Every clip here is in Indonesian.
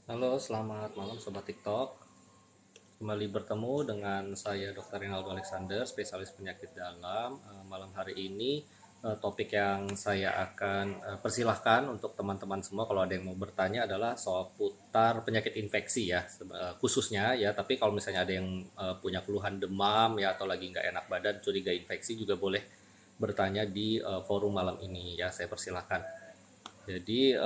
Halo, selamat malam Sobat TikTok. Kembali bertemu dengan saya Dr. Rinaldo Alexander, spesialis penyakit dalam. Malam hari ini topik yang saya akan persilahkan untuk teman-teman semua kalau ada yang mau bertanya adalah soal putar penyakit infeksi ya, khususnya ya. Tapi kalau misalnya ada yang punya keluhan demam ya atau lagi nggak enak badan, curiga infeksi juga boleh bertanya di forum malam ini ya. Saya persilahkan. Jadi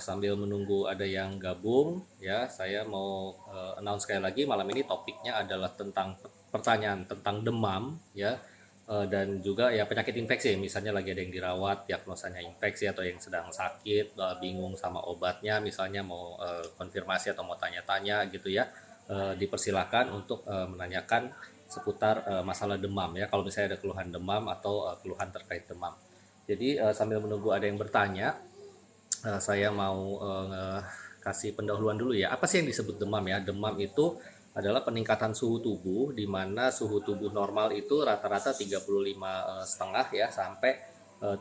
sambil menunggu ada yang gabung ya, saya mau announce sekali lagi malam ini topiknya adalah tentang pertanyaan tentang demam ya, dan juga ya penyakit infeksi. Misalnya lagi ada yang dirawat, diagnosanya infeksi atau yang sedang sakit, bingung sama obatnya, misalnya mau konfirmasi atau mau tanya-tanya gitu ya, dipersilakan untuk menanyakan seputar masalah demam ya. Kalau misalnya ada keluhan demam atau keluhan terkait demam. Jadi sambil menunggu ada yang bertanya, saya mau kasih pendahuluan dulu ya. Apa sih yang disebut demam ya? Demam itu adalah peningkatan suhu tubuh di mana suhu tubuh normal itu rata-rata 35 setengah ya sampai 37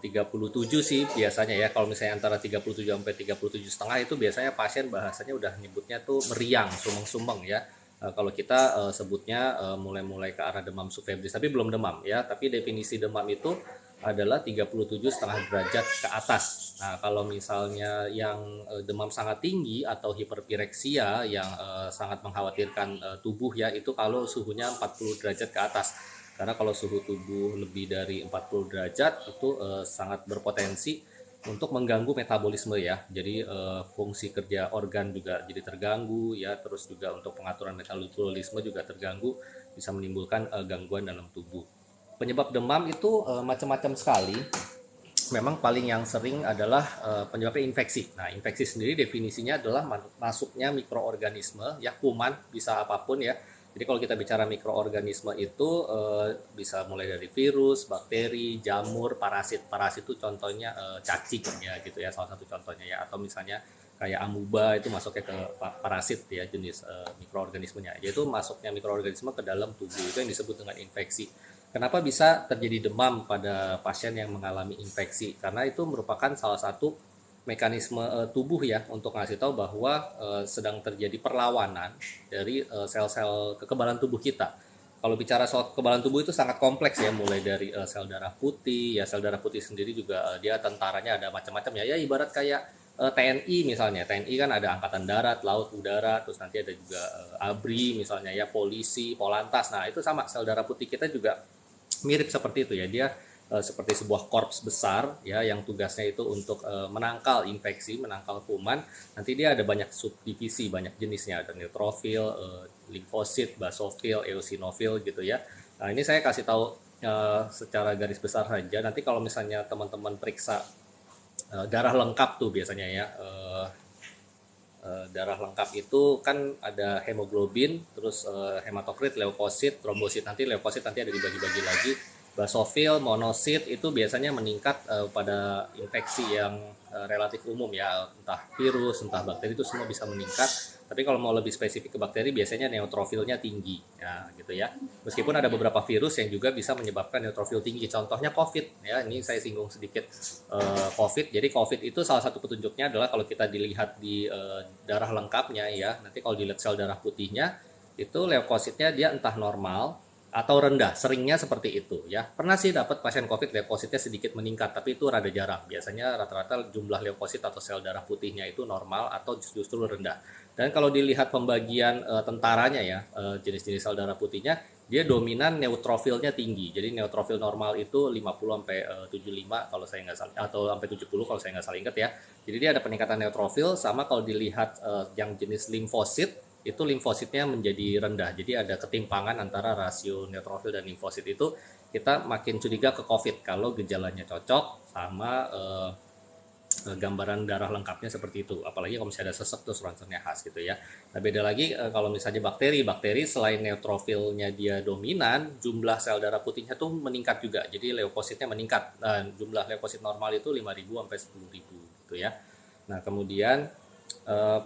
sih biasanya ya. Kalau misalnya antara 37 sampai 37 setengah itu biasanya pasien bahasanya udah nyebutnya tuh meriang, sumeng-sumeng ya. Kalau kita sebutnya mulai-mulai ke arah demam subfebris, tapi belum demam ya. Tapi definisi demam itu adalah 37,5 derajat ke atas. Nah, kalau misalnya yang demam sangat tinggi atau hiperpireksia yang sangat mengkhawatirkan tubuh ya, itu kalau suhunya 40 derajat ke atas. Karena kalau suhu tubuh lebih dari 40 derajat itu sangat berpotensi untuk mengganggu metabolisme ya. Jadi fungsi kerja organ juga jadi terganggu ya, terus juga untuk pengaturan metabolisme juga terganggu, bisa menimbulkan gangguan dalam tubuh. Penyebab demam itu macam-macam sekali. Memang paling yang sering adalah penyebabnya infeksi. Nah, infeksi sendiri definisinya adalah masuknya mikroorganisme, ya kuman, bisa apapun ya. Jadi kalau kita bicara mikroorganisme itu bisa mulai dari virus, bakteri, jamur, parasit. Parasit itu contohnya cacing ya gitu ya, salah satu contohnya ya. Atau misalnya kayak amuba itu masuknya ke parasit ya, jenis mikroorganismenya. Yaitu masuknya mikroorganisme ke dalam tubuh, itu yang disebut dengan infeksi. Kenapa bisa terjadi demam pada pasien yang mengalami infeksi? Karena itu merupakan salah satu mekanisme tubuh ya untuk ngasih tahu bahwa sedang terjadi perlawanan dari sel-sel kekebalan tubuh kita. Kalau bicara soal kekebalan tubuh itu sangat kompleks ya, mulai dari sel darah putih ya, sel darah putih sendiri juga dia tentaranya ada macam-macam ya. Ya ibarat kayak TNI misalnya, TNI kan ada angkatan darat, laut, udara, terus nanti ada juga ABRI misalnya ya, polisi, polantas. Nah itu sama, sel darah putih kita juga mirip seperti itu ya, dia seperti sebuah korps besar ya yang tugasnya itu untuk menangkal infeksi, menangkal kuman. Nanti dia ada banyak subdivisi, banyak jenisnya, ada neutrofil, limfosit, basofil, eosinofil gitu ya. Nah ini saya kasih tahu secara garis besar saja. Nanti kalau misalnya teman-teman periksa darah lengkap tuh biasanya ya, darah lengkap itu kan ada hemoglobin, terus hematokrit, leukosit, trombosit. Nanti leukosit nanti ada dibagi-bagi lagi. Basofil, monosit itu biasanya meningkat pada infeksi yang relatif umum ya, entah virus, entah bakteri, itu semua bisa meningkat. Tapi kalau mau lebih spesifik ke bakteri biasanya neutrofilnya tinggi ya gitu ya. Meskipun ada beberapa virus yang juga bisa menyebabkan neutrofil tinggi. Contohnya COVID ya. Ini saya singgung sedikit COVID. Jadi COVID itu salah satu petunjuknya adalah kalau kita dilihat di darah lengkapnya ya. Nanti kalau dilihat sel darah putihnya itu leukositnya dia entah normal atau rendah, seringnya seperti itu ya. Pernah sih dapat pasien COVID leukositnya sedikit meningkat, tapi itu rada jarang. Biasanya rata-rata jumlah leukosit atau sel darah putihnya itu normal atau justru rendah. Dan kalau dilihat pembagian tentaranya ya, jenis-jenis sel darah putihnya, dia dominan neutrofilnya tinggi. Jadi neutrofil normal itu 50 sampai 75 kalau saya nggak salah, atau sampai 70 kalau saya nggak salah ingat ya. Jadi dia ada peningkatan neutrofil. Sama kalau dilihat yang jenis limfosit, itu limfositnya menjadi rendah. Jadi ada ketimpangan antara rasio neutrofil dan limfosit itu. Kita makin curiga ke COVID kalau gejalanya cocok sama gambaran darah lengkapnya seperti itu. Apalagi kalau misalnya ada sesek terus ronsennya khas gitu ya. Nah beda lagi kalau misalnya bakteri selain neutrofilnya dia dominan, jumlah sel darah putihnya tuh meningkat juga. Jadi leukositnya meningkat. Nah, jumlah leukosit normal itu 5.000 sampai 10.000 gitu ya. Nah kemudian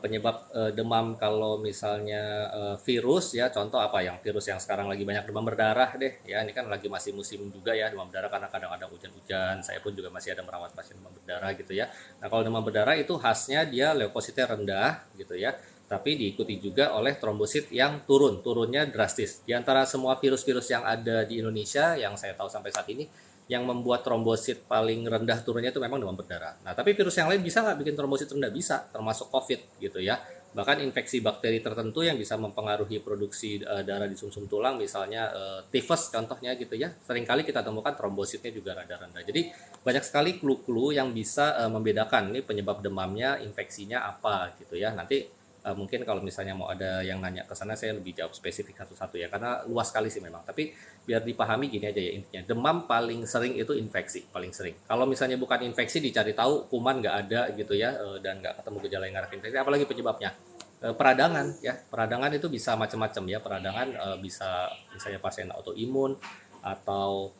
penyebab demam kalau misalnya virus ya, contoh apa yang virus yang sekarang lagi banyak, demam berdarah deh ya. Ini kan lagi masih musim juga ya demam berdarah karena kadang-kadang hujan-hujan, saya pun juga masih ada merawat pasien demam berdarah gitu ya. Nah kalau demam berdarah itu khasnya dia leukositnya rendah gitu ya, tapi diikuti juga oleh trombosit yang turunnya drastis. Di antara semua virus-virus yang ada di Indonesia yang saya tahu sampai saat ini, yang membuat trombosit paling rendah turunnya itu memang demam berdarah. Nah, tapi virus yang lain bisa nggak bikin trombosit rendah? Bisa, termasuk COVID gitu ya. Bahkan infeksi bakteri tertentu yang bisa mempengaruhi produksi darah di sumsum tulang, misalnya tifus contohnya gitu ya. Seringkali kita temukan trombositnya juga rada rendah. Jadi banyak sekali clue-clue yang bisa membedakan ini penyebab demamnya, infeksinya apa gitu ya. Nanti mungkin kalau misalnya mau ada yang nanya ke sana saya lebih jawab spesifik satu-satu ya karena luas sekali sih memang, tapi biar dipahami gini aja ya intinya, demam paling sering itu infeksi paling sering. Kalau misalnya bukan infeksi dicari tahu kuman nggak ada gitu ya, dan nggak ketemu gejala yang ngarah infeksi, apalagi penyebabnya peradangan ya. Peradangan itu bisa macam-macam ya. Peradangan bisa misalnya pasien autoimun atau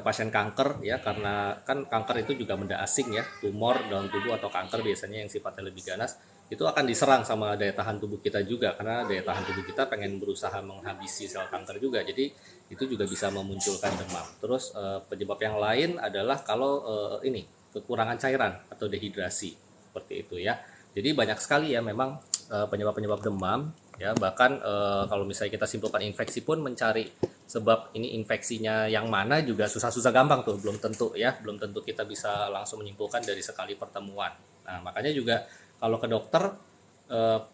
pasien kanker ya, karena kan kanker itu juga benda asing ya, tumor dalam tubuh atau kanker biasanya yang sifatnya lebih ganas itu akan diserang sama daya tahan tubuh kita juga, karena daya tahan tubuh kita pengen berusaha menghabisi sel kanker juga, jadi itu juga bisa memunculkan demam. Terus penyebab yang lain adalah kalau ini kekurangan cairan atau dehidrasi seperti itu ya. Jadi banyak sekali ya memang penyebab-penyebab demam ya. Bahkan kalau misalnya kita simpulkan infeksi pun mencari sebab ini infeksinya yang mana juga susah-susah gampang tuh, belum tentu ya, belum tentu kita bisa langsung menyimpulkan dari sekali pertemuan. Nah makanya juga kalau ke dokter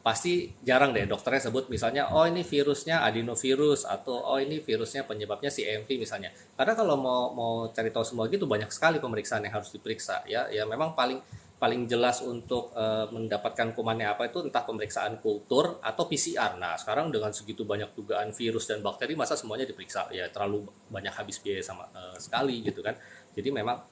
pasti jarang deh dokternya sebut misalnya oh ini virusnya adenovirus atau oh ini virusnya penyebabnya CMV misalnya, karena kalau mau cari tahu semua gitu banyak sekali pemeriksaan yang harus diperiksa ya. Ya memang paling paling jelas untuk mendapatkan kumannya apa itu entah pemeriksaan kultur atau PCR. Nah sekarang dengan segitu banyak dugaan virus dan bakteri masa semuanya diperiksa ya, terlalu banyak habis biaya sama sekali gitu kan. Jadi memang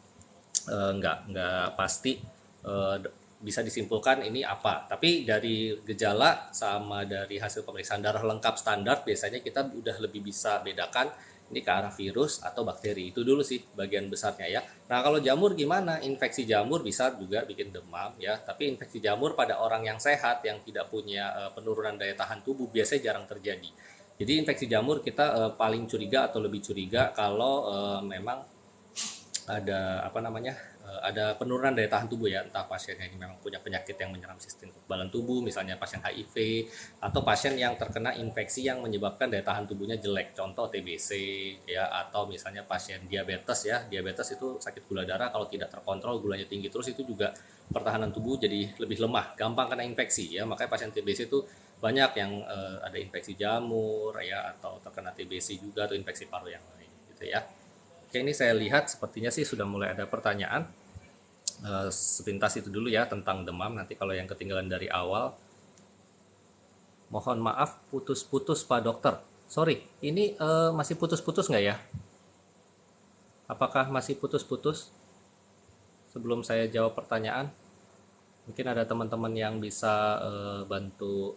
nggak pasti eh, bisa disimpulkan ini apa. Tapi dari gejala sama dari hasil pemeriksaan darah lengkap standar biasanya kita udah lebih bisa bedakan ini ke arah virus atau bakteri. Itu dulu sih bagian besarnya ya. Nah kalau jamur gimana? Infeksi jamur bisa juga bikin demam ya. Tapi infeksi jamur pada orang yang sehat yang tidak punya penurunan daya tahan tubuh biasanya jarang terjadi. Jadi infeksi jamur kita paling curiga atau lebih curiga kalau memang ada apa namanya, ada penurunan daya tahan tubuh ya, entah pasiennya ini memang punya penyakit yang menyerang sistem kekebalan tubuh misalnya pasien HIV atau pasien yang terkena infeksi yang menyebabkan daya tahan tubuhnya jelek, contoh TBC ya, atau misalnya pasien diabetes ya. Diabetes itu sakit gula darah, kalau tidak terkontrol gulanya tinggi terus itu juga pertahanan tubuh jadi lebih lemah, gampang kena infeksi ya. Makanya pasien TBC itu banyak yang ada infeksi jamur ya, atau terkena TBC juga atau infeksi paru yang lain gitu ya. Oke, ini saya lihat sepertinya sih sudah mulai ada pertanyaan. Sepintas itu dulu ya tentang demam. Nanti kalau yang ketinggalan dari awal, mohon maaf putus-putus Pak Dokter. Sorry, ini masih putus-putus nggak ya? Apakah masih putus-putus? Sebelum saya jawab pertanyaan, mungkin ada teman-teman yang bisa bantu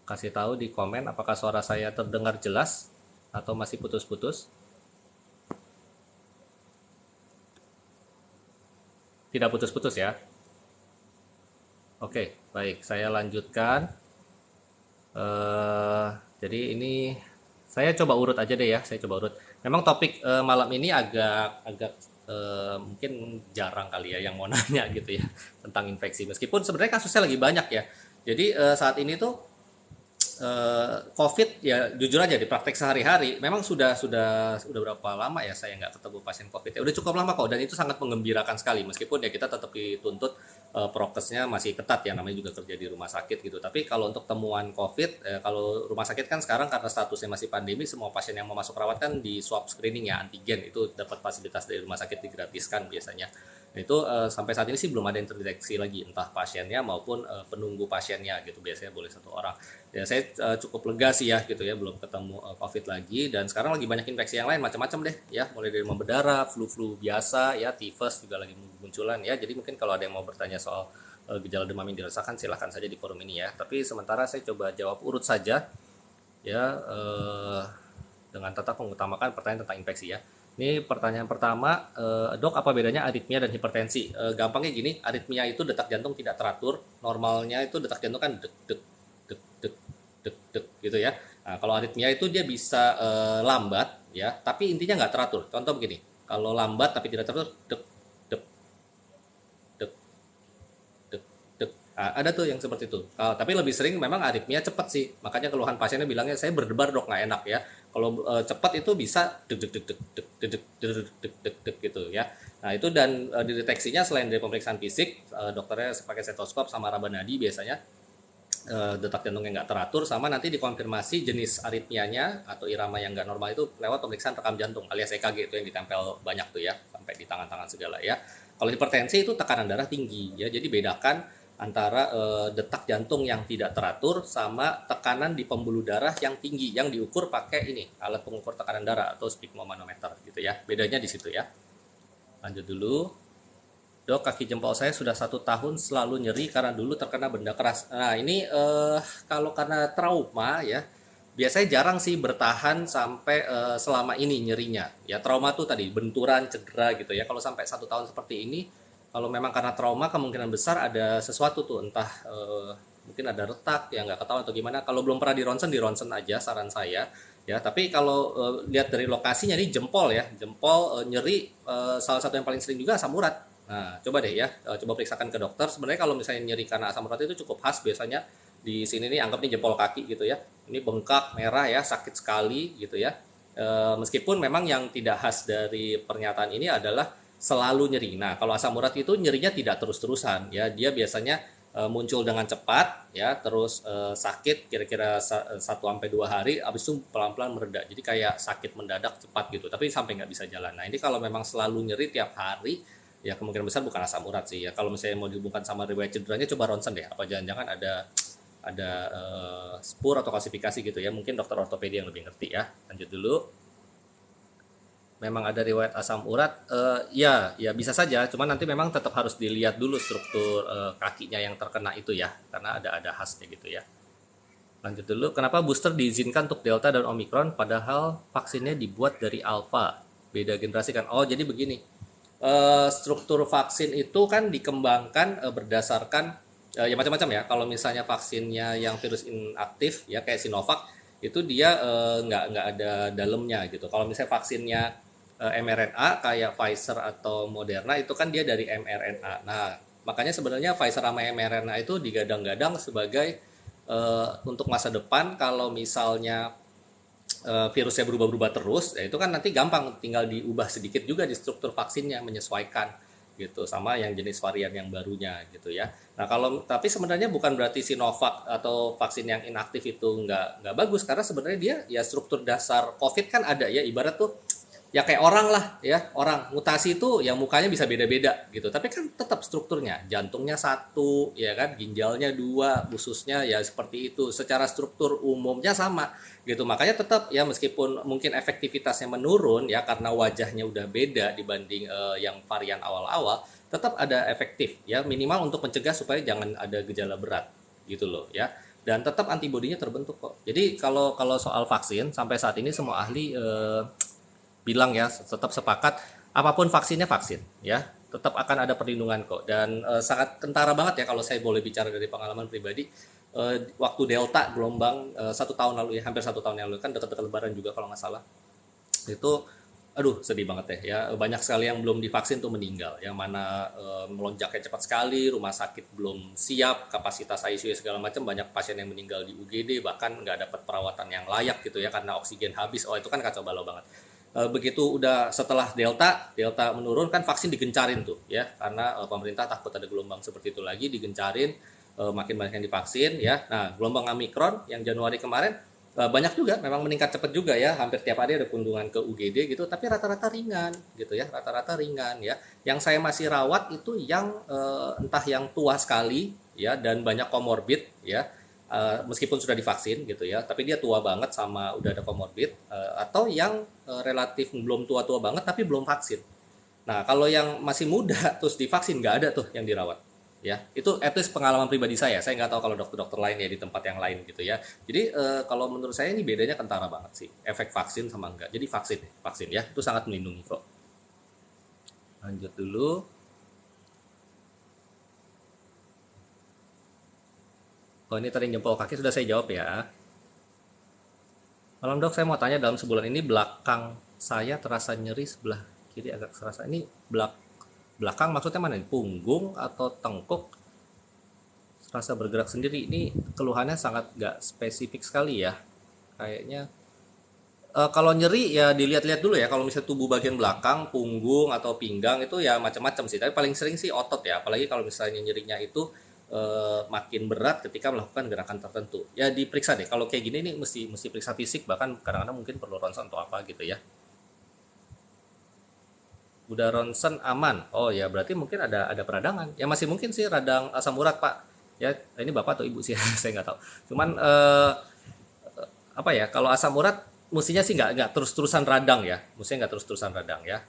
kasih tahu di komen apakah suara saya terdengar jelas atau masih putus-putus. Tidak putus-putus ya. Oke, baik. Saya lanjutkan. Eh, jadi ini saya coba urut aja deh ya. Saya coba urut. Memang topik malam ini agak agak mungkin jarang kali ya yang mau nanya gitu ya tentang infeksi. Meskipun sebenarnya kasusnya lagi banyak ya. Jadi saat ini tuh COVID ya jujur aja di praktek sehari-hari memang sudah berapa lama ya saya nggak ketemu pasien COVID ya, udah cukup lama kok, dan itu sangat menggembirakan sekali meskipun ya kita tetap dituntut prokesnya masih ketat ya, namanya juga kerja di rumah sakit gitu. Tapi kalau untuk temuan COVID kalau rumah sakit kan sekarang karena statusnya masih pandemi, semua pasien yang mau masuk rawat kan di swab screening ya, antigen itu dapat fasilitas dari rumah sakit digratiskan biasanya. Nah, itu sampai saat ini sih belum ada yang terdeteksi lagi entah pasiennya maupun penunggu pasiennya gitu, biasanya boleh satu orang. Ya saya cukup lega sih ya gitu ya, belum ketemu COVID lagi, dan sekarang lagi banyak infeksi yang lain macam-macam deh ya, mulai dari demam berdarah, flu-flu biasa ya, tifus juga lagi munculan ya. Jadi mungkin kalau ada yang mau bertanya soal gejala demam yang dirasakan silahkan saja di forum ini ya. Tapi sementara saya coba jawab urut saja ya, dengan tetap mengutamakan pertanyaan tentang infeksi ya. Ini pertanyaan pertama, dok apa bedanya aritmia dan hipertensi? Gampangnya gini, aritmia itu detak jantung tidak teratur, normalnya itu detak jantung kan dek dek dek dek dek dek gitu ya. Nah, kalau aritmia itu dia bisa lambat ya, tapi intinya nggak teratur. Contoh begini, kalau lambat tapi tidak teratur, dek dek dek dek dek. Ada tuh yang seperti itu. Tapi lebih sering memang aritmia cepat sih. Makanya keluhan pasiennya bilangnya saya berdebar dok nggak enak ya. Kalau cepat itu bisa deg deg deg deg deg deg deg deg deg deg deg gitu ya. Nah itu dan dideteksinya selain dari pemeriksaan fisik, dokternya pakai stetoskop sama raba nadi biasanya detak jantungnya nggak teratur, sama nanti dikonfirmasi jenis aritmianya atau irama yang nggak normal itu lewat pemeriksaan rekam jantung alias EKG itu yang ditempel banyak tuh ya sampai di tangan-tangan segala ya. Kalau hipertensi itu tekanan darah tinggi ya, jadi bedakan antara detak jantung yang tidak teratur sama tekanan di pembuluh darah yang tinggi yang diukur pakai ini alat pengukur tekanan darah atau sphygmomanometer gitu ya. Bedanya di situ ya. Lanjut dulu. Dok, kaki jempol saya sudah 1 tahun selalu nyeri karena dulu terkena benda keras. Nah, ini kalau karena trauma ya, biasanya jarang sih bertahan sampai selama ini nyerinya. Ya, trauma tuh tadi benturan, cedera gitu ya. Kalau sampai 1 tahun seperti ini, kalau memang karena trauma kemungkinan besar ada sesuatu tuh, entah mungkin ada retak yang nggak ketahuan atau gimana. Kalau belum pernah di ronsen aja saran saya. Ya, tapi kalau lihat dari lokasinya ini jempol ya, jempol nyeri salah satu yang paling sering juga asam urat. Nah, coba deh ya, coba periksakan ke dokter. Sebenarnya kalau misalnya nyeri karena asam urat itu cukup khas biasanya di sini nih, anggap nih jempol kaki gitu ya. Ini bengkak, merah ya, sakit sekali gitu ya. Meskipun memang yang tidak khas dari pernyataan ini adalah selalu nyeri. Nah, kalau asam urat itu nyerinya tidak terus-terusan ya. Dia biasanya muncul dengan cepat ya, terus sakit kira-kira 1 sampai 2 hari, habis itu pelan-pelan mereda. Jadi kayak sakit mendadak cepat gitu, tapi sampai nggak bisa jalan. Nah, ini kalau memang selalu nyeri tiap hari, ya kemungkinan besar bukan asam urat sih ya. Kalau misalnya mau dihubungkan sama riwayat cederanya, coba ronsen deh, apa jangan-jangan ada spur atau klasifikasi gitu ya, mungkin dokter ortopedi yang lebih ngerti ya. Lanjut dulu. Memang ada riwayat asam urat, ya bisa saja, cuman nanti memang tetap harus dilihat dulu struktur kakinya yang terkena itu ya, karena ada khasnya gitu ya. Lanjut dulu, kenapa booster diizinkan untuk Delta dan Omicron padahal vaksinnya dibuat dari Alpha, beda generasi kan? Oh, jadi begini, struktur vaksin itu kan dikembangkan berdasarkan ya macam-macam ya. Kalau misalnya vaksinnya yang virus inaktif ya kayak Sinovac, itu dia nggak ada dalamnya gitu. Kalau misalnya vaksinnya mRNA kayak Pfizer atau Moderna, itu kan dia dari mRNA. Nah, makanya sebenarnya Pfizer sama mRNA itu digadang-gadang sebagai untuk masa depan. Kalau misalnya virusnya berubah-ubah terus, ya itu kan nanti gampang tinggal diubah sedikit juga di struktur vaksinnya, menyesuaikan gitu sama yang jenis varian yang barunya gitu ya. Nah, kalau tapi sebenarnya bukan berarti Sinovac atau vaksin yang inaktif itu nggak bagus, karena sebenarnya dia ya struktur dasar COVID kan ada ya, ibarat tuh ya kayak orang lah ya, orang mutasi itu yang mukanya bisa beda-beda gitu, tapi kan tetap strukturnya, jantungnya satu ya kan, ginjalnya dua, ususnya ya seperti itu, secara struktur umumnya sama gitu. Makanya tetap ya, meskipun mungkin efektivitasnya menurun ya karena wajahnya udah beda dibanding yang varian awal-awal, tetap ada efektif ya, minimal untuk mencegah supaya jangan ada gejala berat gitu loh ya, dan tetap antibodinya terbentuk kok. Jadi kalau kalau soal vaksin sampai saat ini semua ahli bilang ya tetap sepakat, apapun vaksinnya vaksin ya, tetap akan ada perlindungan kok. Dan sangat kentara banget ya kalau saya boleh bicara dari pengalaman pribadi, waktu Delta gelombang 1 tahun lalu ya, hampir 1 tahun yang lalu kan, dekat-dekat Lebaran juga kalau nggak salah, itu aduh sedih banget ya, banyak sekali yang belum divaksin tuh meninggal, yang mana melonjaknya cepat sekali, rumah sakit belum siap, kapasitas ICU segala macam, banyak pasien yang meninggal di UGD, bahkan nggak dapat perawatan yang layak gitu ya karena oksigen habis. Oh, itu kan kacau balau banget. Begitu udah setelah Delta menurun kan, vaksin digencarin tuh ya, karena pemerintah takut ada gelombang seperti itu lagi, digencarin, makin banyak yang divaksin ya. Nah, gelombang Omicron yang Januari kemarin banyak juga memang meningkat cepat juga ya, hampir tiap hari ada kunjungan ke UGD gitu, tapi rata-rata ringan gitu ya, rata-rata ringan ya. Yang saya masih rawat itu yang entah yang tua sekali ya dan banyak komorbid ya, meskipun sudah divaksin gitu ya, tapi dia tua banget sama udah ada komorbid, atau yang relatif belum tua-tua banget tapi belum vaksin. Nah, kalau yang masih muda terus divaksin, nggak ada tuh yang dirawat. Ya, itu at least pengalaman pribadi saya. Saya nggak tahu kalau dokter-dokter lain ya di tempat yang lain gitu ya. Jadi kalau menurut saya ini bedanya kentara banget sih, efek vaksin sama enggak. Jadi vaksin ya, itu sangat melindungi kok. Lanjut dulu. Oh, ini tadi jempol kaki sudah saya jawab ya. Malam dok, saya mau tanya, dalam sebulan ini belakang saya terasa nyeri sebelah kiri agak serasa. Ini belakang maksudnya mana? Punggung atau tengkuk? rasa bergerak sendiri ini keluhannya sangat nggak spesifik sekali ya. Kayaknya kalau nyeri ya dilihat-lihat dulu ya. Kalau misalnya tubuh bagian belakang, punggung atau pinggang itu ya macam-macam sih. Tapi paling sering sih otot ya. Apalagi kalau misalnya nyerinya itu makin berat ketika melakukan gerakan tertentu. Ya diperiksa deh. Kalau kayak gini nih mesti periksa fisik. Bahkan kadang-kadang mungkin perlu ronsen atau apa gitu ya. Udah ronsen aman. Oh ya berarti mungkin ada peradangan. Ya masih mungkin sih radang asam urat Pak. Ya ini bapak atau ibu sih saya nggak tahu. Cuman apa ya kalau asam urat mestinya sih nggak terus-terusan radang ya. Mestinya nggak terus-terusan radang ya.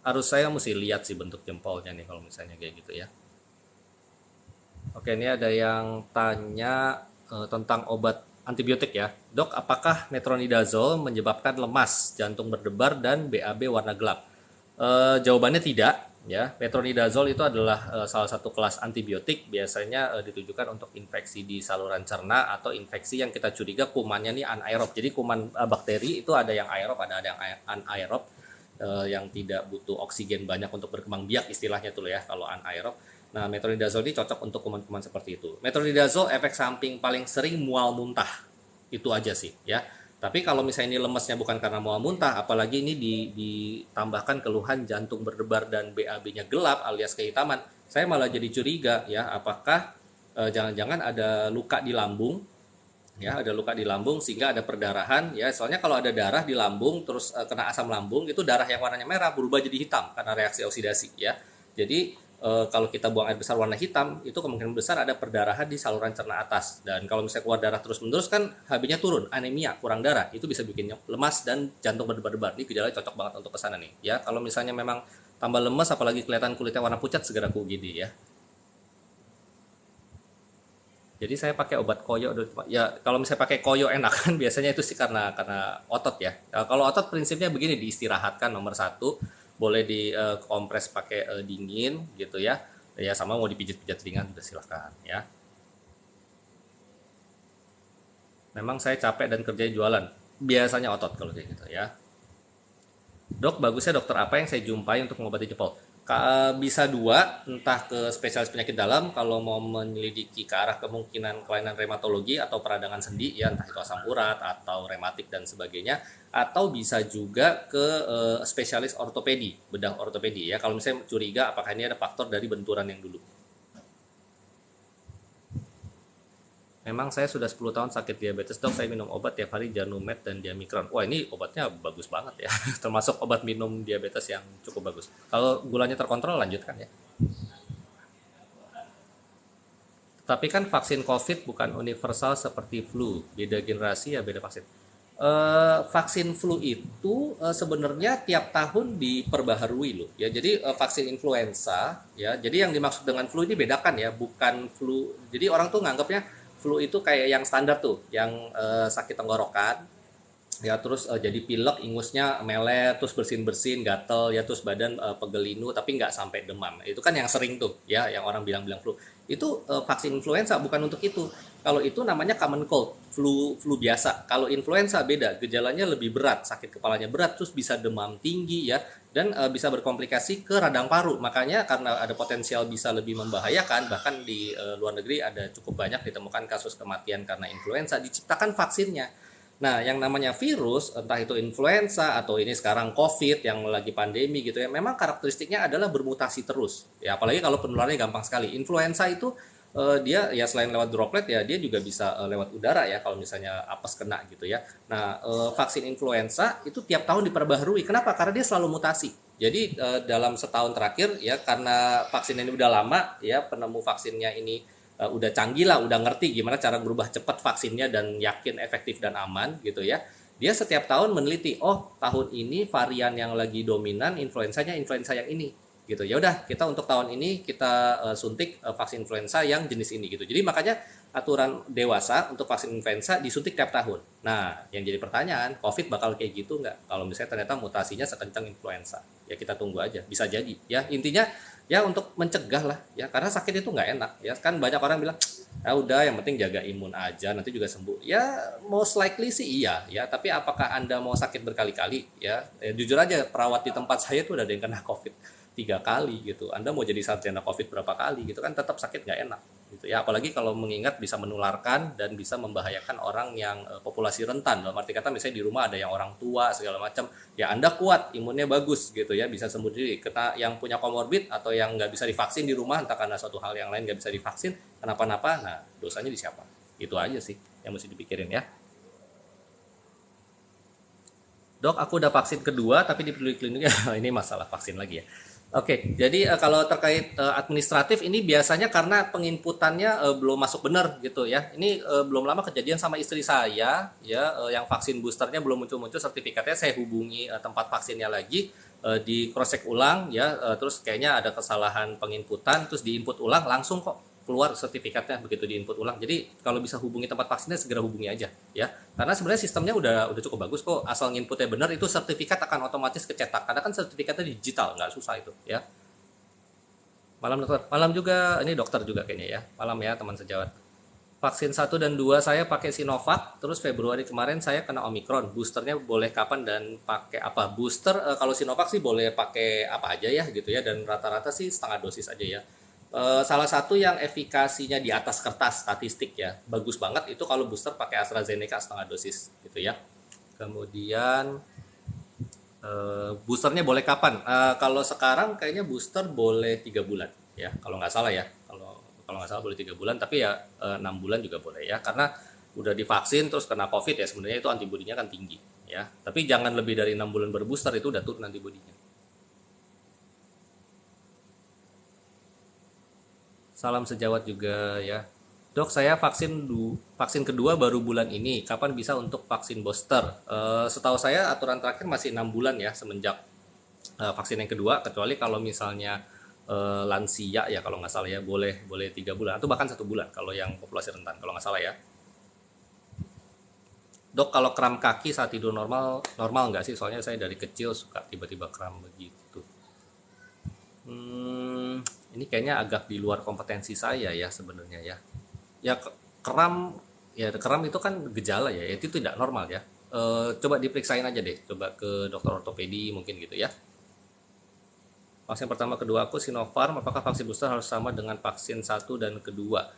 Harus saya mesti lihat sih bentuk jempolnya nih kalau misalnya kayak gitu ya. Oke ini ada yang tanya tentang obat antibiotik ya. Dok, apakah metronidazole menyebabkan lemas, jantung berdebar, dan BAB warna gelap? Jawabannya tidak ya. Metronidazole itu adalah salah satu kelas antibiotik, biasanya ditujukan untuk infeksi di saluran cerna atau infeksi yang kita curiga kumannya nih anaerob. Jadi kuman bakteri itu ada yang aerob, ada yang anaerob, yang tidak butuh oksigen banyak untuk berkembang biak istilahnya tuh ya kalau anaerob. Nah, metronidazole ini cocok untuk kuman-kuman seperti itu. Metronidazole efek samping paling sering mual muntah. Itu aja sih ya. Tapi kalau misalnya ini lemesnya bukan karena mual muntah, apalagi ini ditambahkan keluhan jantung berdebar dan BAB-nya gelap alias kehitaman, saya malah jadi curiga ya, apakah jangan-jangan ada luka di lambung ya, ada luka di lambung sehingga ada perdarahan ya. Soalnya kalau ada darah di lambung terus kena asam lambung, itu darah yang warnanya merah berubah jadi hitam karena reaksi oksidasi ya. Jadi kalau kita buang air besar warna hitam, itu kemungkinan besar ada perdarahan di saluran cerna atas. Dan kalau misalnya keluar darah terus-menerus kan HB-nya turun, anemia, kurang darah, itu bisa bikin lemas dan jantung berdebar-debar. Ini gejalanya cocok banget untuk kesana nih ya. Kalau misalnya memang tambah lemas apalagi kelihatan kulitnya warna pucat, segera ke UGD ya. Jadi saya pakai obat koyo ya. Kalau misalnya pakai koyo enakan biasanya itu sih karena otot ya. Nah, kalau otot prinsipnya begini, diistirahatkan nomor satu, boleh dikompres pakai dingin gitu ya. Ya sama mau dipijit-pijat ringan sudah silahkan ya. Memang saya capek dan kerjanya jualan. Biasanya otot kalau kayak gitu ya. Dok, bagusnya dokter apa yang saya jumpai untuk mengobati jempol? Bisa dua, entah ke spesialis penyakit dalam kalau mau menyelidiki ke arah kemungkinan kelainan reumatologi atau peradangan sendi ya, entah itu asam urat atau rematik dan sebagainya, atau bisa juga ke spesialis ortopedi, bedah ortopedi ya. Kalau misalnya curiga apakah ini ada faktor dari benturan yang dulu. Memang saya sudah 10 tahun sakit diabetes dok, saya minum obat tiap hari Janumet dan Diamikron. Wah ini obatnya bagus banget ya, termasuk obat minum diabetes yang cukup bagus. Kalau gulanya terkontrol lanjutkan ya. Tapi kan vaksin COVID bukan universal seperti flu, beda generasi ya beda vaksin. Vaksin flu itu sebenarnya tiap tahun diperbaharui loh ya. Jadi vaksin influenza ya. Jadi yang dimaksud dengan flu ini bedakan ya, bukan flu. Jadi orang tuh nganggapnya flu itu kayak yang standar tuh, yang sakit tenggorokan ya, terus jadi pilek, ingusnya meler, terus bersin-bersin, gatel ya, terus badan pegelinu tapi nggak sampai demam. Itu kan yang sering tuh ya, yang orang bilang-bilang flu. Itu vaksin influenza bukan untuk itu. Kalau itu namanya common cold, flu biasa. Kalau influenza beda, gejalanya lebih berat, sakit kepalanya berat, terus bisa demam tinggi ya, dan bisa berkomplikasi ke radang paru. Makanya karena ada potensial bisa lebih membahayakan, bahkan di luar negeri ada cukup banyak ditemukan kasus kematian karena influenza, diciptakan vaksinnya. Nah, yang namanya virus, entah itu influenza atau ini sekarang COVID yang lagi pandemi gitu ya, memang karakteristiknya adalah bermutasi terus. Ya, apalagi kalau penularannya gampang sekali. Influenza itu dia ya selain lewat droplet ya dia juga bisa lewat udara ya kalau misalnya apes kena gitu ya. Nah, vaksin influenza itu tiap tahun diperbaharui. Kenapa? Karena dia selalu mutasi. Jadi dalam setahun terakhir ya karena vaksin ini udah lama ya, penemu vaksinnya ini udah canggih lah, udah ngerti gimana cara berubah cepat vaksinnya dan yakin efektif dan aman gitu ya. Dia setiap tahun meneliti, oh tahun ini varian yang lagi dominan influensanya influenza yang ini gitu. Ya udah kita untuk tahun ini kita suntik vaksin influenza yang jenis ini gitu. Jadi makanya aturan dewasa untuk vaksin influenza disuntik tiap tahun. Nah, yang jadi pertanyaan, COVID bakal kayak gitu nggak? Kalau misalnya ternyata mutasinya sekencang influenza, ya kita tunggu aja. Bisa jadi. Ya intinya ya untuk mencegah lah ya, karena sakit itu nggak enak ya kan. Banyak orang bilang ya udah yang penting jaga imun aja nanti juga sembuh ya, most likely sih iya ya, tapi apakah anda mau sakit berkali-kali ya, jujur aja perawat di tempat saya tuh udah ada yang kena covid 3 kali gitu. Anda mau jadi sarjana covid berapa kali gitu kan tetap sakit nggak enak gitu ya. Apalagi kalau mengingat bisa menularkan dan bisa membahayakan orang yang populasi rentan. Dalam arti kata misalnya di rumah ada yang orang tua segala macam, ya Anda kuat, imunnya bagus gitu ya, bisa sembuh diri. Kena yang punya komorbid atau yang nggak bisa divaksin di rumah, entah karena suatu hal yang lain nggak bisa divaksin, kenapa-napa, nah dosanya di siapa? Itu aja sih yang mesti dipikirin ya. Dok, aku udah vaksin kedua tapi di kliniknya ini masalah vaksin lagi ya. Oke, jadi kalau terkait administratif ini biasanya karena penginputannya belum masuk benar gitu ya. Ini belum lama kejadian sama istri saya ya, yang vaksin boosternya belum muncul-muncul sertifikatnya. Saya hubungi tempat vaksinnya lagi, di cross check ulang ya, terus kayaknya ada kesalahan penginputan, terus diinput ulang langsung kok keluar sertifikatnya begitu diinput ulang. Jadi kalau bisa hubungi tempat vaksinnya segera hubungi aja ya. Karena sebenarnya sistemnya udah cukup bagus kok. Asal nginputnya benar itu sertifikat akan otomatis kecetak. Karena kan sertifikatnya digital, nggak susah itu ya. Malam dokter. Malam juga ini dokter juga kayaknya ya. Malam ya teman sejawat. Vaksin 1 dan 2 saya pakai Sinovac, terus Februari kemarin saya kena Omicron. Boosternya boleh kapan dan pakai apa? Booster kalau Sinovac sih boleh pakai apa aja ya gitu ya, dan rata-rata sih setengah dosis aja ya. Salah satu yang efikasinya di atas kertas statistik ya, bagus banget itu kalau booster pakai AstraZeneca setengah dosis gitu ya. Kemudian boosternya boleh kapan? Kalau sekarang kayaknya booster boleh 3 bulan ya, kalau nggak salah ya. Kalau nggak salah boleh 3 bulan, tapi ya 6 bulan juga boleh ya, karena udah divaksin terus kena COVID ya, sebenarnya itu antibodinya kan tinggi ya. Tapi jangan lebih dari 6 bulan berbooster, itu udah turun antibodinya. Salam sejawat juga ya. Dok, saya vaksin kedua baru bulan ini. Kapan bisa untuk vaksin booster? Setahu saya aturan terakhir masih 6 bulan ya semenjak vaksin yang kedua, kecuali kalau misalnya lansia ya kalau nggak salah ya, boleh boleh 3 bulan atau bahkan 1 bulan kalau yang populasi rentan kalau nggak salah ya. Dok, kalau kram kaki saat tidur normal normal nggak sih? Soalnya saya dari kecil suka tiba-tiba kram begitu. Hmm, ini kayaknya agak di luar kompetensi saya ya sebenarnya ya. Ya kram, ya kram itu kan gejala ya, itu tidak normal ya. Coba diperiksain aja deh, coba ke dokter ortopedi mungkin gitu ya. Vaksin pertama kedua aku Sinopharm, apakah vaksin booster harus sama dengan vaksin 1 dan kedua?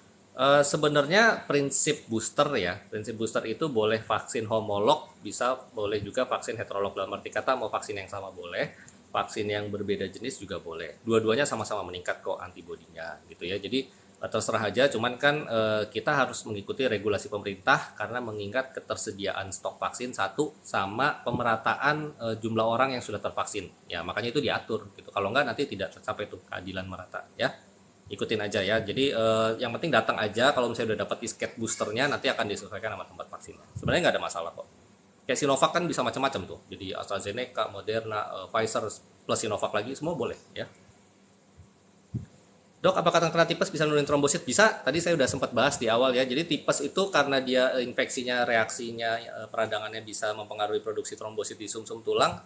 Sebenarnya prinsip booster ya, prinsip booster itu boleh vaksin homolog, bisa boleh juga vaksin heterolog. Dalam arti kata mau vaksin yang sama boleh, vaksin yang berbeda jenis juga boleh. Dua-duanya sama-sama meningkat kok antibodinya gitu ya. Jadi terserah aja, cuman kan kita harus mengikuti regulasi pemerintah karena mengingat ketersediaan stok vaksin satu sama pemerataan jumlah orang yang sudah tervaksin ya, makanya itu diatur gitu. Kalau enggak nanti tidak tercapai tuh keadilan merata ya. Ikutin aja ya, jadi yang penting datang aja. Kalau misalnya udah dapat tiket boosternya nanti akan disesuaikan sama tempat vaksinnya, sebenarnya nggak ada masalah kok. Kayak Sinovac kan bisa macam-macam tuh, jadi AstraZeneca, Moderna, Pfizer plus Sinovac lagi semua boleh ya. Dok, apakah kena tipes bisa nurunin trombosit? Bisa, tadi saya udah sempat bahas di awal ya. Jadi tipes itu karena dia infeksinya, reaksinya, peradangannya bisa mempengaruhi produksi trombosit di sumsum tulang.